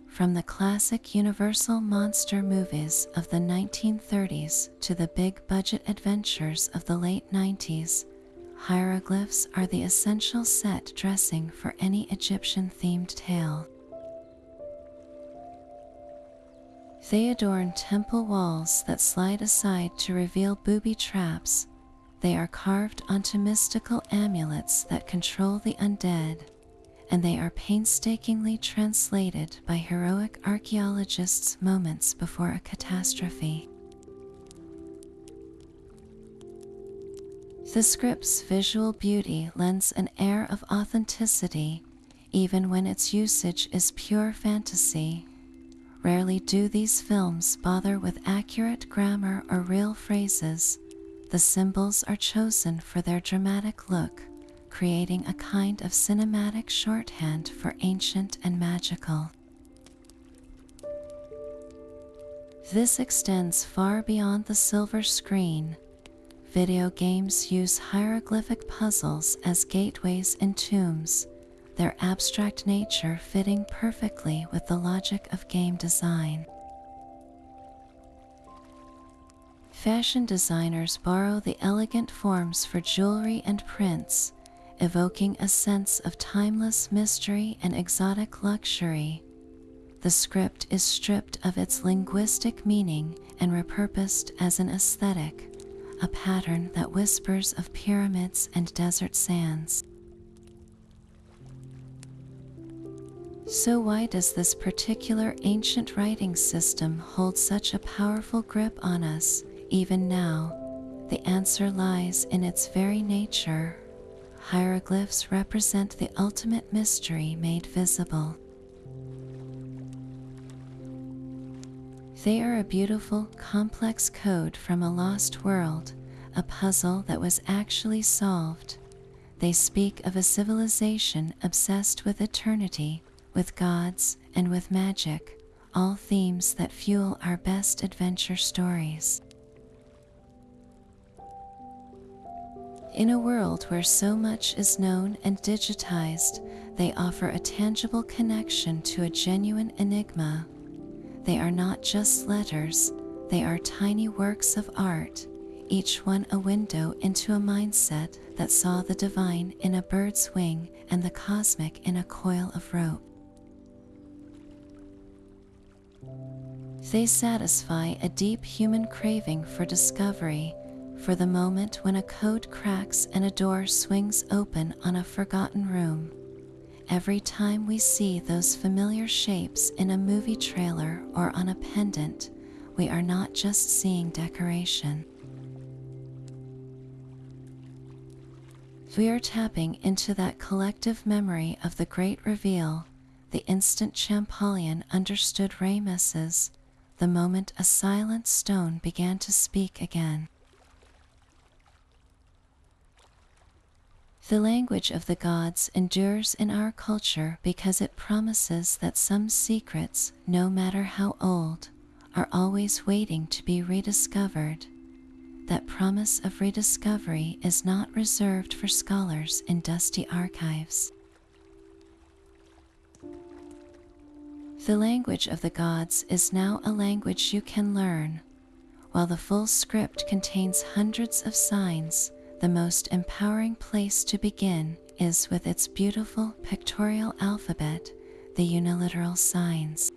From the classic Universal monster movies of the 1930s to the big-budget adventures of the late 90s, hieroglyphs are the essential set dressing for any Egyptian-themed tale. They adorn temple walls that slide aside to reveal booby traps. They are carved onto mystical amulets that control the undead, and they are painstakingly translated by heroic archaeologists moments before a catastrophe. The script's visual beauty lends an air of authenticity, even when its usage is pure fantasy. Rarely do these films bother with accurate grammar or real phrases. The symbols are chosen for their dramatic look, creating a kind of cinematic shorthand for ancient and magical. This extends far beyond the silver screen. Video games use hieroglyphic puzzles as gateways in tombs, their abstract nature fitting perfectly with the logic of game design. Fashion designers borrow the elegant forms for jewelry and prints, evoking a sense of timeless mystery and exotic luxury. The script is stripped of its linguistic meaning and repurposed as an aesthetic, a pattern that whispers of pyramids and desert sands. So why does this particular ancient writing system hold such a powerful grip on us, even now? The answer lies in its very nature. Hieroglyphs represent the ultimate mystery made visible. They are a beautiful, complex code from a lost world, a puzzle that was actually solved. They speak of a civilization obsessed with eternity, with gods, and with magic, all themes that fuel our best adventure stories. In a world where so much is known and digitized, they offer a tangible connection to a genuine enigma. They are not just letters, they are tiny works of art, each one a window into a mindset that saw the divine in a bird's wing and the cosmic in a coil of rope. They satisfy a deep human craving for discovery, for the moment when a code cracks and a door swings open on a forgotten room. Every time we see those familiar shapes in a movie trailer or on a pendant, we are not just seeing decoration. We are tapping into that collective memory of the great reveal, the instant Champollion understood Ramesses, the moment a silent stone began to speak again. The language of the gods endures in our culture because it promises that some secrets, no matter how old, are always waiting to be rediscovered. That promise of rediscovery is not reserved for scholars in dusty archives. The language of the gods is now a language you can learn. While the full script contains hundreds of signs, the most empowering place to begin is with its beautiful pictorial alphabet, the uniliteral signs.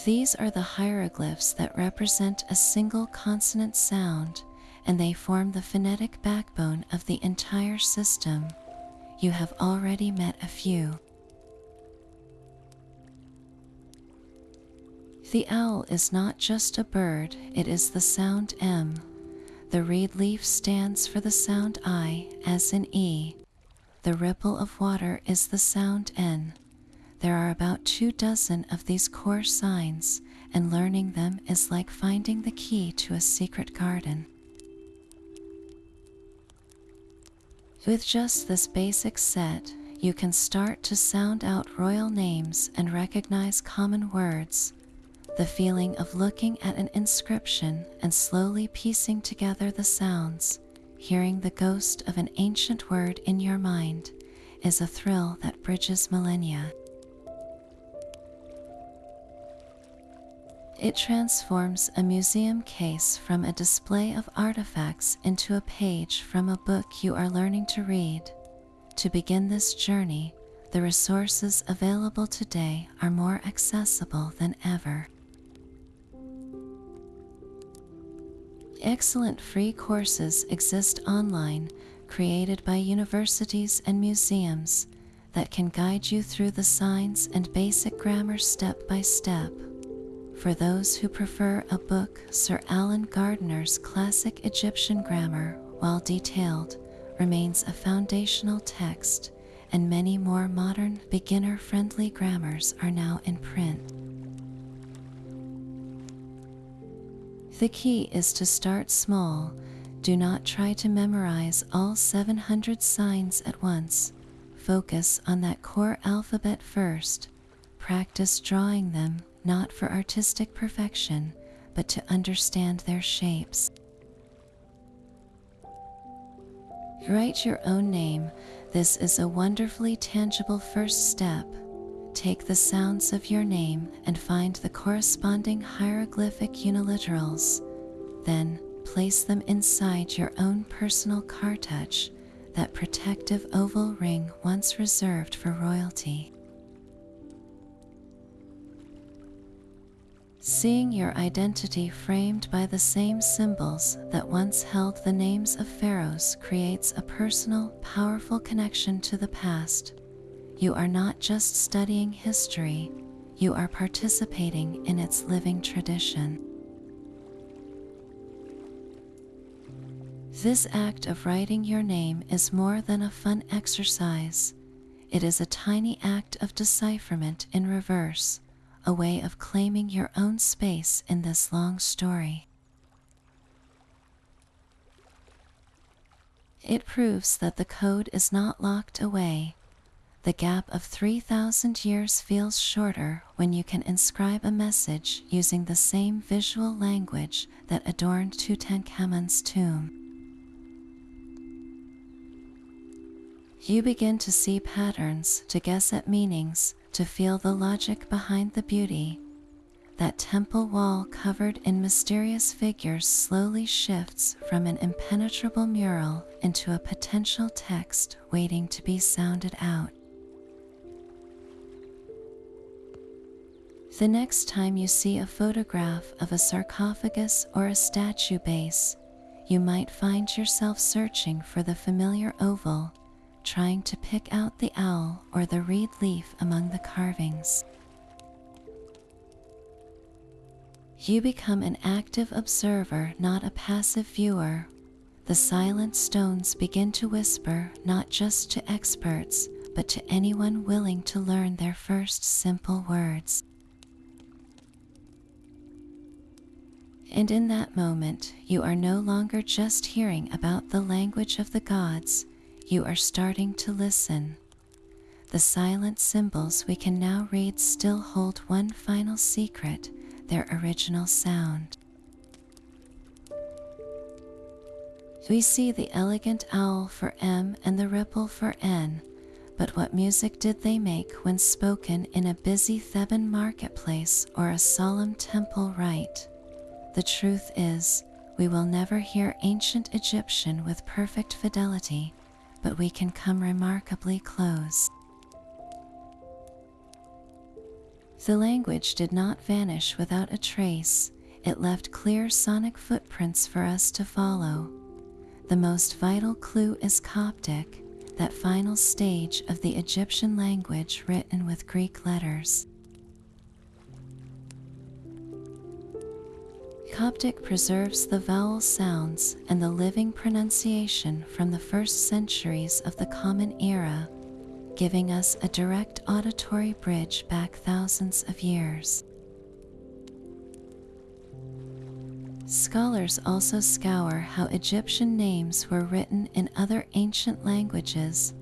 These are the hieroglyphs that represent a single consonant sound, and they form the phonetic backbone of the entire system. You have already met a few. The owl is not just a bird, it is the sound M. The reed leaf stands for the sound I, as in E. The ripple of water is the sound N. There are about 24 of these core signs, and learning them is like finding the key to a secret garden. With just this basic set, you can start to sound out royal names and recognize common words. The feeling of looking at an inscription and slowly piecing together the sounds, hearing the ghost of an ancient word in your mind, is a thrill that bridges millennia. It transforms a museum case from a display of artifacts into a page from a book you are learning to read. To begin this journey, the resources available today are more accessible than ever. Excellent free courses exist online, created by universities and museums, that can guide you through the signs and basic grammar step by step. For those who prefer a book, Sir Alan Gardner's classic Egyptian grammar, while detailed, remains a foundational text, and many more modern, beginner-friendly grammars are now in print. The key is to start small. Do not try to memorize all 700 signs at once. Focus on that core alphabet first. Practice drawing them, not for artistic perfection, but to understand their shapes. Write your own name. This is a wonderfully tangible first step. Take the sounds of your name and find the corresponding hieroglyphic uniliterals. Then, place them inside your own personal cartouche, that protective oval ring once reserved for royalty. Seeing your identity framed by the same symbols that once held the names of pharaohs creates a personal, powerful connection to the past. You are not just studying history, you are participating in its living tradition. This act of writing your name is more than a fun exercise. It is a tiny act of decipherment in reverse, a way of claiming your own space in this long story. It proves that the code is not locked away. The gap of 3,000 years feels shorter when you can inscribe a message using the same visual language that adorned Tutankhamun's tomb. You begin to see patterns, to guess at meanings, to feel the logic behind the beauty. That temple wall covered in mysterious figures slowly shifts from an impenetrable mural into a potential text waiting to be sounded out. The next time you see a photograph of a sarcophagus or a statue base, you might find yourself searching for the familiar oval, trying to pick out the owl or the reed leaf among the carvings. You become an active observer, not a passive viewer. The silent stones begin to whisper not just to experts, but to anyone willing to learn their first simple words. And in that moment, you are no longer just hearing about the language of the gods, you are starting to listen. The silent symbols we can now read still hold one final secret, their original sound. We see the elegant owl for M and the ripple for N, but what music did they make when spoken in a busy Theban marketplace or a solemn temple rite? The truth is, we will never hear ancient Egyptian with perfect fidelity, but we can come remarkably close. The language did not vanish without a trace. It left clear sonic footprints for us to follow. The most vital clue is Coptic, that final stage of the Egyptian language written with Greek letters. Coptic preserves the vowel sounds and the living pronunciation from the first centuries of the Common Era, giving us a direct auditory bridge back thousands of years. Scholars also scour how Egyptian names were written in other ancient languages,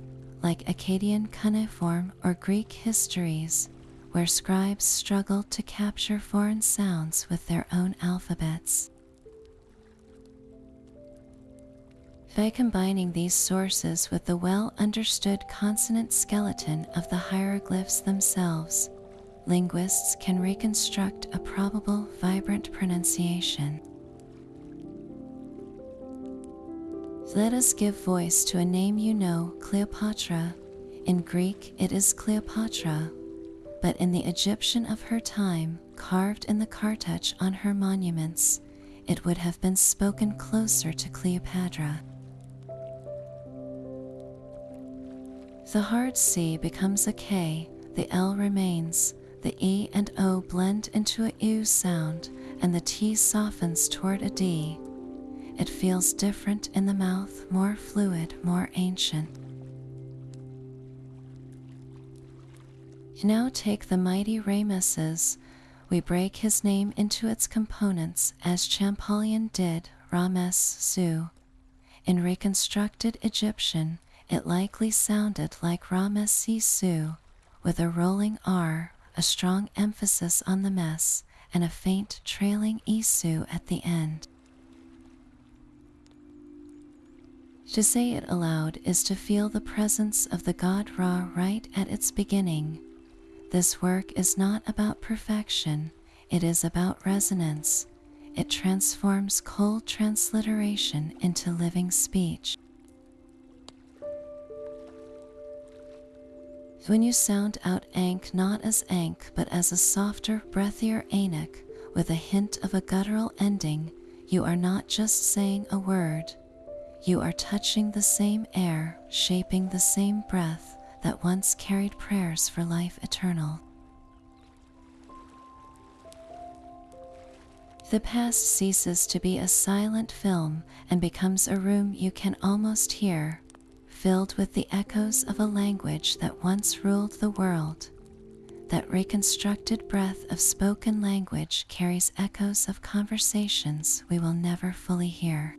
like Akkadian cuneiform or Greek histories, where scribes struggled to capture foreign sounds with their own alphabets. By combining these sources with the well-understood consonant skeleton of the hieroglyphs themselves, linguists can reconstruct a probable, vibrant pronunciation. Let us give voice to a name you know, Cleopatra. In Greek, it is Cleopatra, but in the Egyptian of her time, carved in the cartouche on her monuments, it would have been spoken closer to Cleopatra. The hard C becomes a K, the L remains, the E and O blend into a U sound, and the T softens toward a D. It feels different in the mouth, more fluid, more ancient. Now take the mighty Rameses. We break his name into its components as Champollion did Rames-Su. In reconstructed Egyptian, it likely sounded like Ramesses-Su, with a rolling R, a strong emphasis on the mess, and a faint trailing Isu at the end. To say it aloud is to feel the presence of the god Ra right at its beginning. This work is not about perfection, it is about resonance. It transforms cold transliteration into living speech. When you sound out Ankh not as Ankh but as a softer, breathier Anak with a hint of a guttural ending, you are not just saying a word. You are touching the same air, shaping the same breath that once carried prayers for life eternal. The past ceases to be a silent film and becomes a room you can almost hear, filled with the echoes of a language that once ruled the world. That reconstructed breath of spoken language carries echoes of conversations we will never fully hear.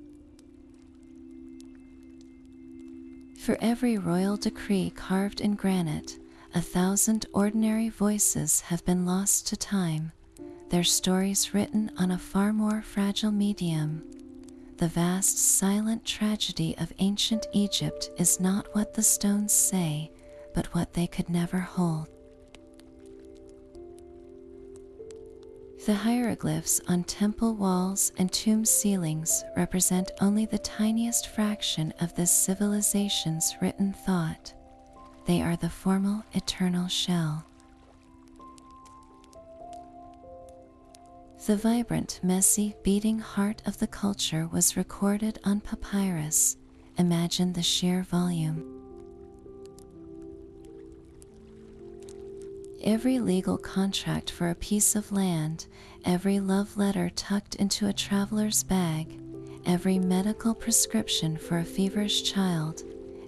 For every royal decree carved in granite, 1,000 ordinary voices have been lost to time, their stories written on a far more fragile medium. The vast silent tragedy of ancient Egypt is not what the stones say, but what they could never hold. The hieroglyphs on temple walls and tomb ceilings represent only the tiniest fraction of this civilization's written thought. They are the formal, eternal shell. The vibrant, messy, beating heart of the culture was recorded on papyrus. Imagine the sheer volume. Every legal contract for a piece of land, every love letter tucked into a traveler's bag, every medical prescription for a feverish child,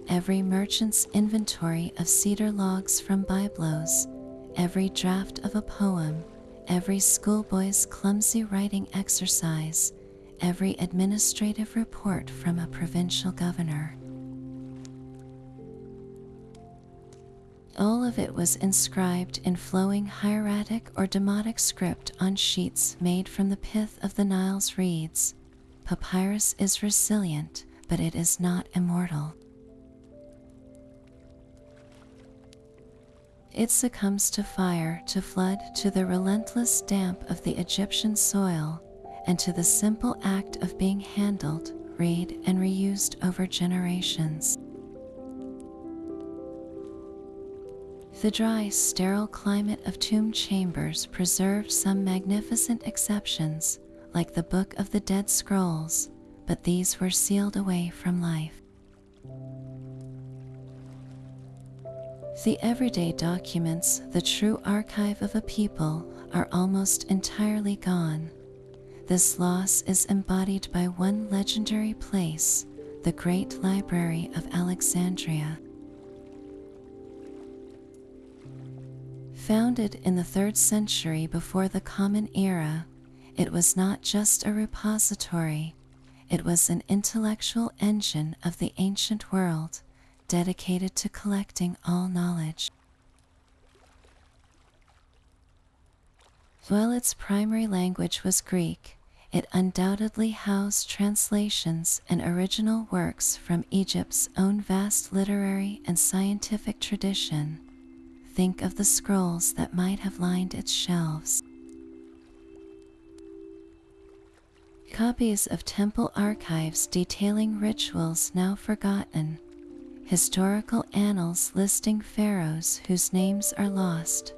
every merchant's inventory of cedar logs from byblos, every draft of a poem, every schoolboy's clumsy writing exercise, every administrative report from a provincial governor. All of it was inscribed in flowing hieratic or demotic script on sheets made from the pith of the Nile's reeds. Papyrus is resilient, but it is not immortal. It succumbs to fire, to flood, to the relentless damp of the Egyptian soil, and to the simple act of being handled, read, and reused over generations. The dry, sterile climate of tomb chambers preserved some magnificent exceptions, like the Book of the Dead Scrolls, but these were sealed away from life. The everyday documents, the true archive of a people, are almost entirely gone. This loss is embodied by one legendary place, the Great Library of Alexandria. Founded in the 3rd century before the Common Era, it was not just a repository, it was an intellectual engine of the ancient world, dedicated to collecting all knowledge. While its primary language was Greek, it undoubtedly housed translations and original works from Egypt's own vast literary and scientific tradition. Think of the scrolls that might have lined its shelves. Copies of temple archives detailing rituals now forgotten, historical annals listing pharaohs whose names are lost,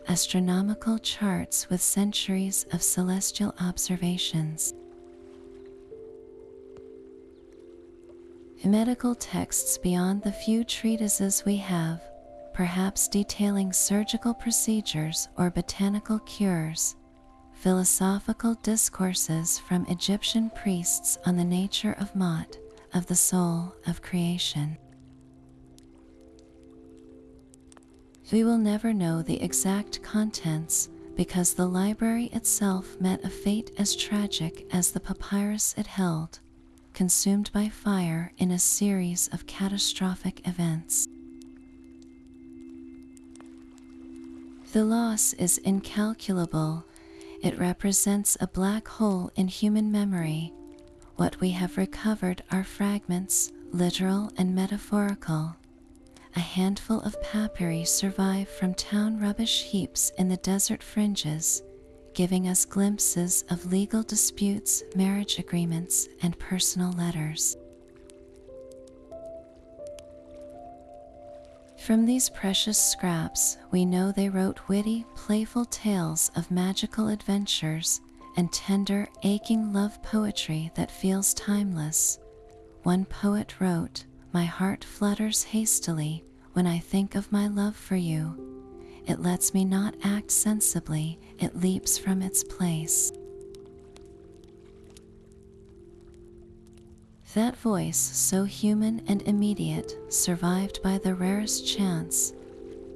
astronomical charts with centuries of celestial observations. Medical texts beyond the few treatises we have, perhaps detailing surgical procedures or botanical cures, philosophical discourses from Egyptian priests on the nature of Ma'at, of the soul, of creation. We will never know the exact contents because the library itself met a fate as tragic as the papyrus it held, consumed by fire in a series of catastrophic events. The loss is incalculable. It represents a black hole in human memory. What we have recovered are fragments, literal and metaphorical. A handful of papyri survive from town rubbish heaps in the desert fringes, giving us glimpses of legal disputes, marriage agreements, and personal letters. From these precious scraps, we know they wrote witty, playful tales of magical adventures and tender, aching love poetry that feels timeless. One poet wrote, "My heart flutters hastily when I think of my love for you. It lets me not act sensibly, it leaps from its place." That voice, so human and immediate, survived by the rarest chance.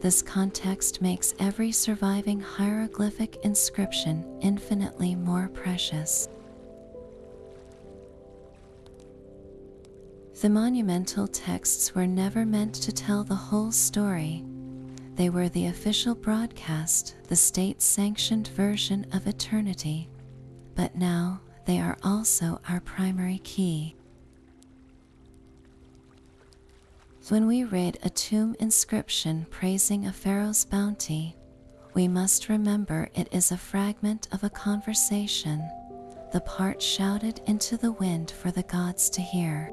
This context makes every surviving hieroglyphic inscription infinitely more precious. The monumental texts were never meant to tell the whole story. They were the official broadcast, the state-sanctioned version of eternity. But now they are also our primary key. When we read a tomb inscription praising a pharaoh's bounty, we must remember it is a fragment of a conversation, the part shouted into the wind for the gods to hear.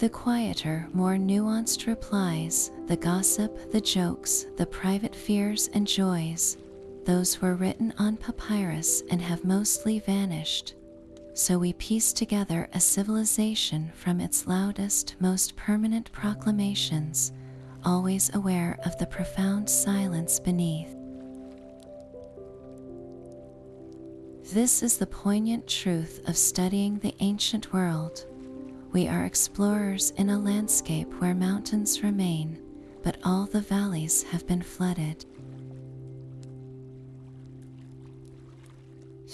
The quieter, more nuanced replies, the gossip, the jokes, the private fears and joys, those were written on papyrus and have mostly vanished, so we piece together a civilization from its loudest, most permanent proclamations, always aware of the profound silence beneath. This is the poignant truth of studying the ancient world. We are explorers in a landscape where mountains remain, but all the valleys have been flooded.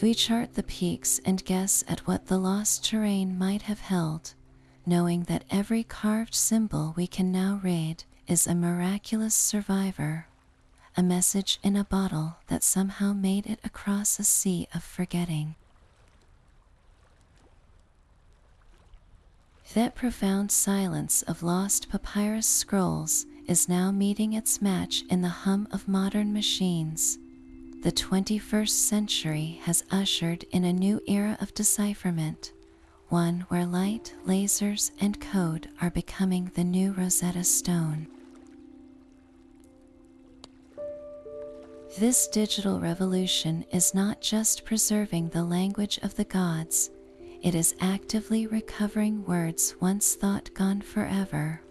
We chart the peaks and guess at what the lost terrain might have held, knowing that every carved symbol we can now read is a miraculous survivor, a message in a bottle that somehow made it across a sea of forgetting. That profound silence of lost papyrus scrolls is now meeting its match in the hum of modern machines. The 21st century has ushered in a new era of decipherment, one where light, lasers, and code are becoming the new Rosetta Stone. This digital revolution is not just preserving the language of the gods, it is actively recovering words once thought gone forever.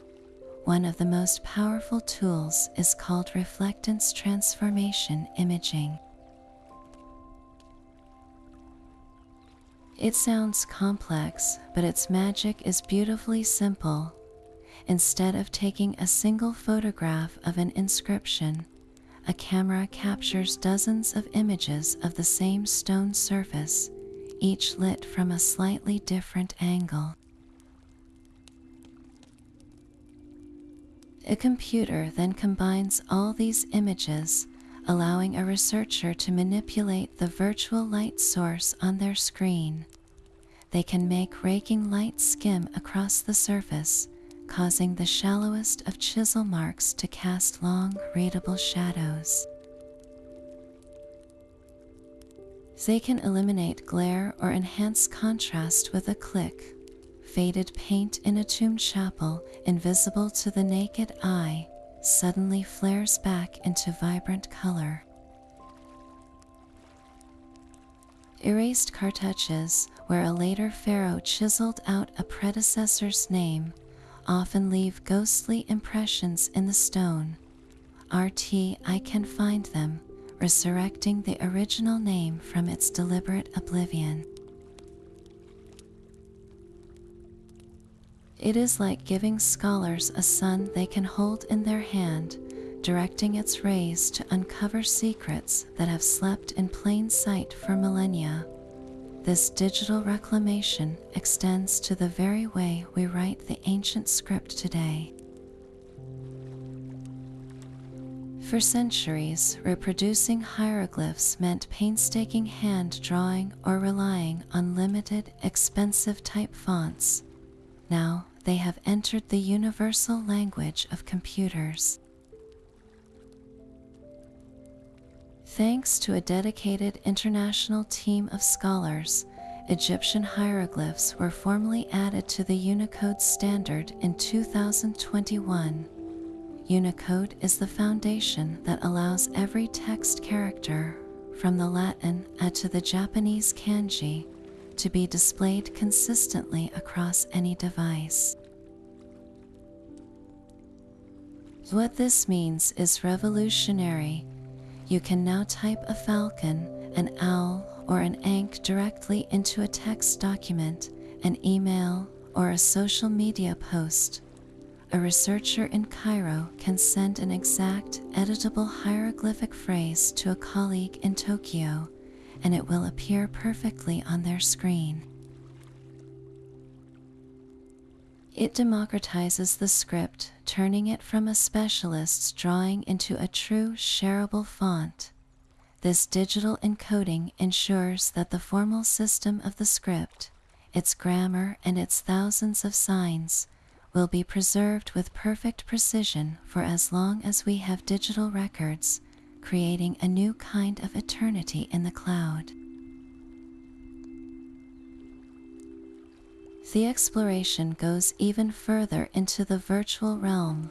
One of the most powerful tools is called reflectance transformation imaging. It sounds complex, but its magic is beautifully simple. Instead of taking a single photograph of an inscription, a camera captures dozens of images of the same stone surface, each lit from a slightly different angle. A computer then combines all these images, allowing a researcher to manipulate the virtual light source on their screen. They can make raking light skim across the surface, causing the shallowest of chisel marks to cast long, readable shadows. They can eliminate glare or enhance contrast with a click. Faded paint in a tomb chapel, invisible to the naked eye, suddenly flares back into vibrant color. Erased cartouches, where a later pharaoh chiseled out a predecessor's name, often leave ghostly impressions in the stone. I can find them, resurrecting the original name from its deliberate oblivion. It is like giving scholars a sun they can hold in their hand, directing its rays to uncover secrets that have slept in plain sight for millennia. This digital reclamation extends to the very way we write the ancient script today. For centuries, reproducing hieroglyphs meant painstaking hand drawing or relying on limited, expensive type fonts. Now, they have entered the universal language of computers. Thanks to a dedicated international team of scholars, Egyptian hieroglyphs were formally added to the Unicode standard in 2021. Unicode is the foundation that allows every text character, from the Latin to the Japanese kanji, to be displayed consistently across any device. What this means is revolutionary. You can now type a falcon, an owl, or an ankh directly into a text document, an email, or a social media post. A researcher in Cairo can send an exact, editable hieroglyphic phrase to a colleague in Tokyo, and it will appear perfectly on their screen. It democratizes the script, turning it from a specialist's drawing into a true shareable font. This digital encoding ensures that the formal system of the script, its grammar and its thousands of signs, will be preserved with perfect precision for as long as we have digital records, creating a new kind of eternity in the cloud. The exploration goes even further into the virtual realm.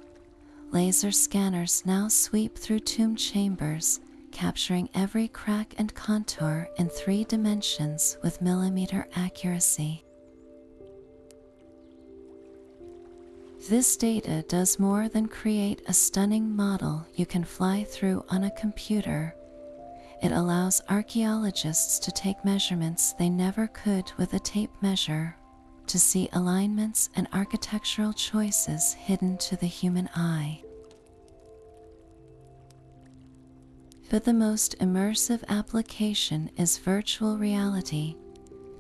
Laser scanners now sweep through tomb chambers, capturing every crack and contour in 3 dimensions with millimeter accuracy. This data does more than create a stunning model you can fly through on a computer. It allows archaeologists to take measurements they never could with a tape measure, to see alignments and architectural choices hidden to the human eye. But the most immersive application is virtual reality.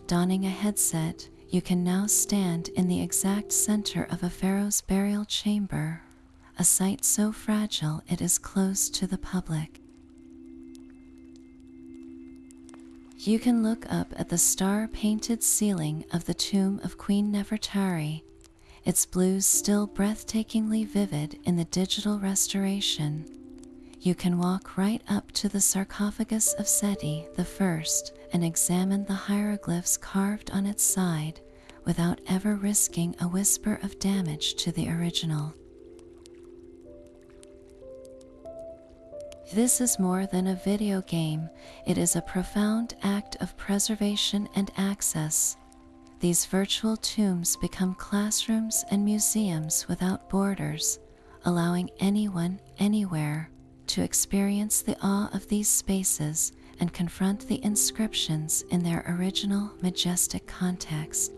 Donning a headset, you can now stand in the exact center of a pharaoh's burial chamber, a site so fragile it is closed to the public. You can look up at the star-painted ceiling of the tomb of Queen Nefertari, its blues still breathtakingly vivid in the digital restoration. You can walk right up to the sarcophagus of Seti I and examine the hieroglyphs carved on its side without ever risking a whisper of damage to the original. This is more than a video game, it is a profound act of preservation and access. These virtual tombs become classrooms and museums without borders, allowing anyone, anywhere, to experience the awe of these spaces and confront the inscriptions in their original majestic context.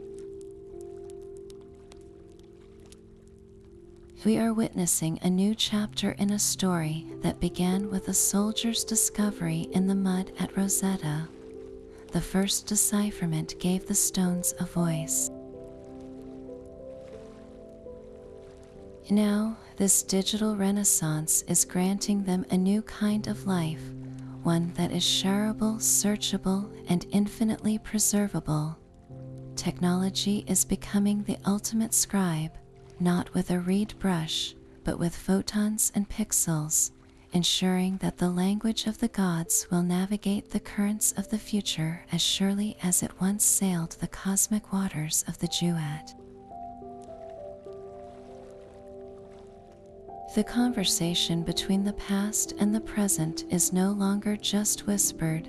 We are witnessing a new chapter in a story that began with a soldier's discovery in the mud at Rosetta. The first decipherment gave the stones a voice. Now, this digital renaissance is granting them a new kind of life, one that is shareable, searchable, and infinitely preservable. Technology is becoming the ultimate scribe, not with a reed brush, but with photons and pixels, ensuring that the language of the gods will navigate the currents of the future as surely as it once sailed the cosmic waters of the duat. The conversation between the past and the present is no longer just whispered.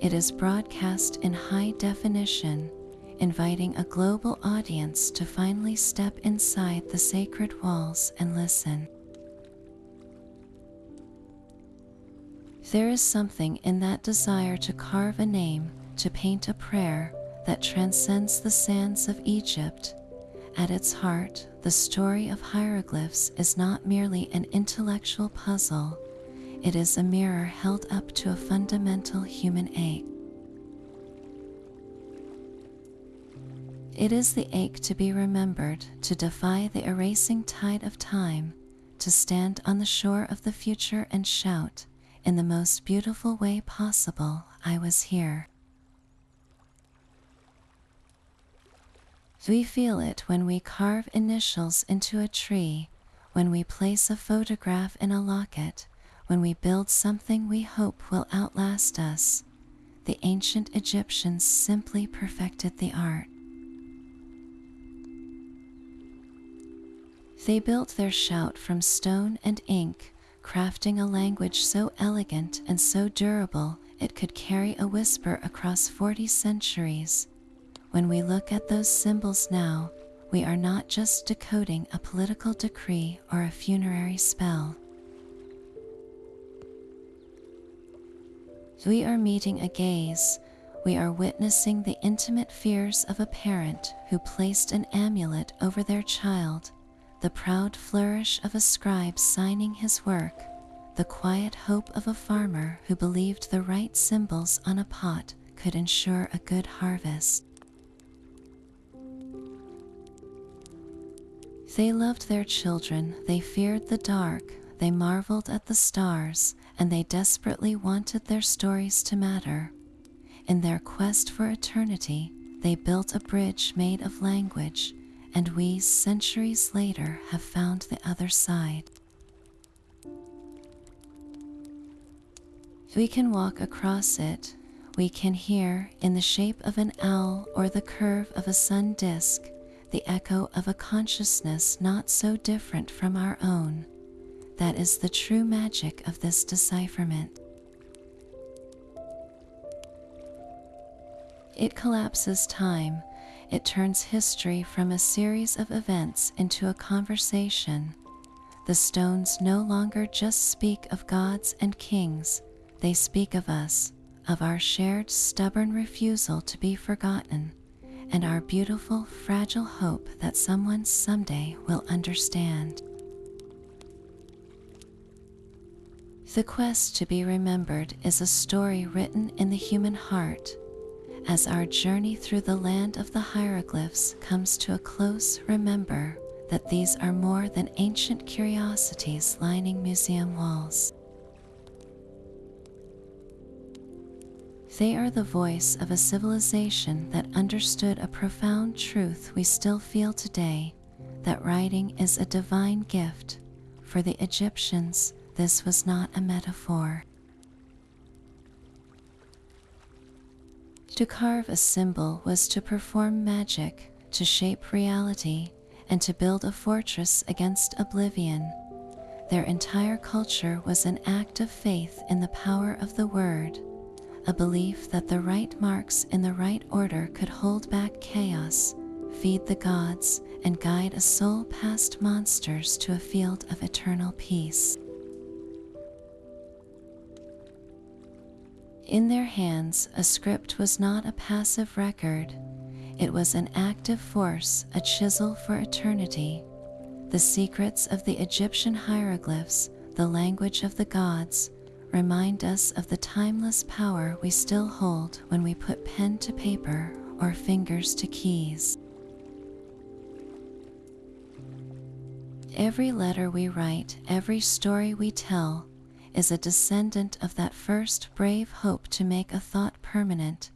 It is broadcast in high definition, inviting a global audience to finally step inside the sacred walls and listen. There is something in that desire to carve a name, to paint a prayer, that transcends the sands of Egypt. At its heart, the story of hieroglyphs is not merely an intellectual puzzle, it is a mirror held up to a fundamental human ache. It is the ache to be remembered, to defy the erasing tide of time, to stand on the shore of the future and shout, in the most beautiful way possible, I was here. We feel it when we carve initials into a tree, when we place a photograph in a locket, when we build something we hope will outlast us. The ancient Egyptians simply perfected the art. They built their shout from stone and ink, crafting a language so elegant and so durable it could carry a whisper across 40 centuries. When we look at those symbols now, we are not just decoding a political decree or a funerary spell. We are meeting a gaze. We are witnessing the intimate fears of a parent who placed an amulet over their child, the proud flourish of a scribe signing his work, the quiet hope of a farmer who believed the right symbols on a pot could ensure a good harvest. They loved their children, they feared the dark, they marveled at the stars, and they desperately wanted their stories to matter. In their quest for eternity, they built a bridge made of language, and we, centuries later, have found the other side. We can walk across it. We can hear, in the shape of an owl or the curve of a sun disk, the echo of a consciousness not so different from our own. That is the true magic of this decipherment. It collapses time. It turns history from a series of events into a conversation. The stones no longer just speak of gods and kings, they speak of us, of our shared stubborn refusal to be forgotten, and our beautiful, fragile hope that someone someday will understand. The quest to be remembered is a story written in the human heart. As our journey through the land of the hieroglyphs comes to a close, remember that these are more than ancient curiosities lining museum walls. They are the voice of a civilization that understood a profound truth we still feel today, that writing is a divine gift. For the Egyptians, this was not a metaphor. To carve a symbol was to perform magic, to shape reality, and to build a fortress against oblivion. Their entire culture was an act of faith in the power of the word, a belief that the right marks in the right order could hold back chaos, feed the gods, and guide a soul past monsters to a field of eternal peace. In their hands, a script was not a passive record. It was an active force, a chisel for eternity. The secrets of the Egyptian hieroglyphs, the language of the gods, remind us of the timeless power we still hold when we put pen to paper or fingers to keys. Every letter we write, every story we tell, is a descendant of that first brave hope to make a thought permanent,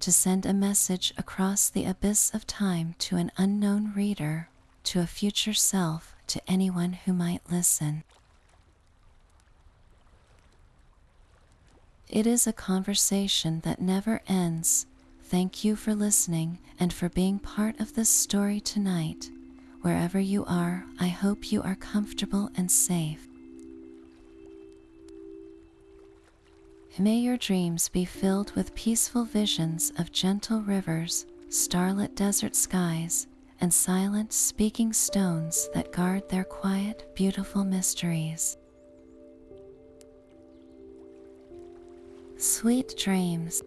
to send a message across the abyss of time to an unknown reader, to a future self, to anyone who might listen. It is a conversation that never ends. Thank you for listening and for being part of this story tonight. Wherever you are, I hope you are comfortable and safe. May your dreams be filled with peaceful visions of gentle rivers, starlit desert skies, and silent speaking stones that guard their quiet, beautiful mysteries. Sweet dreams.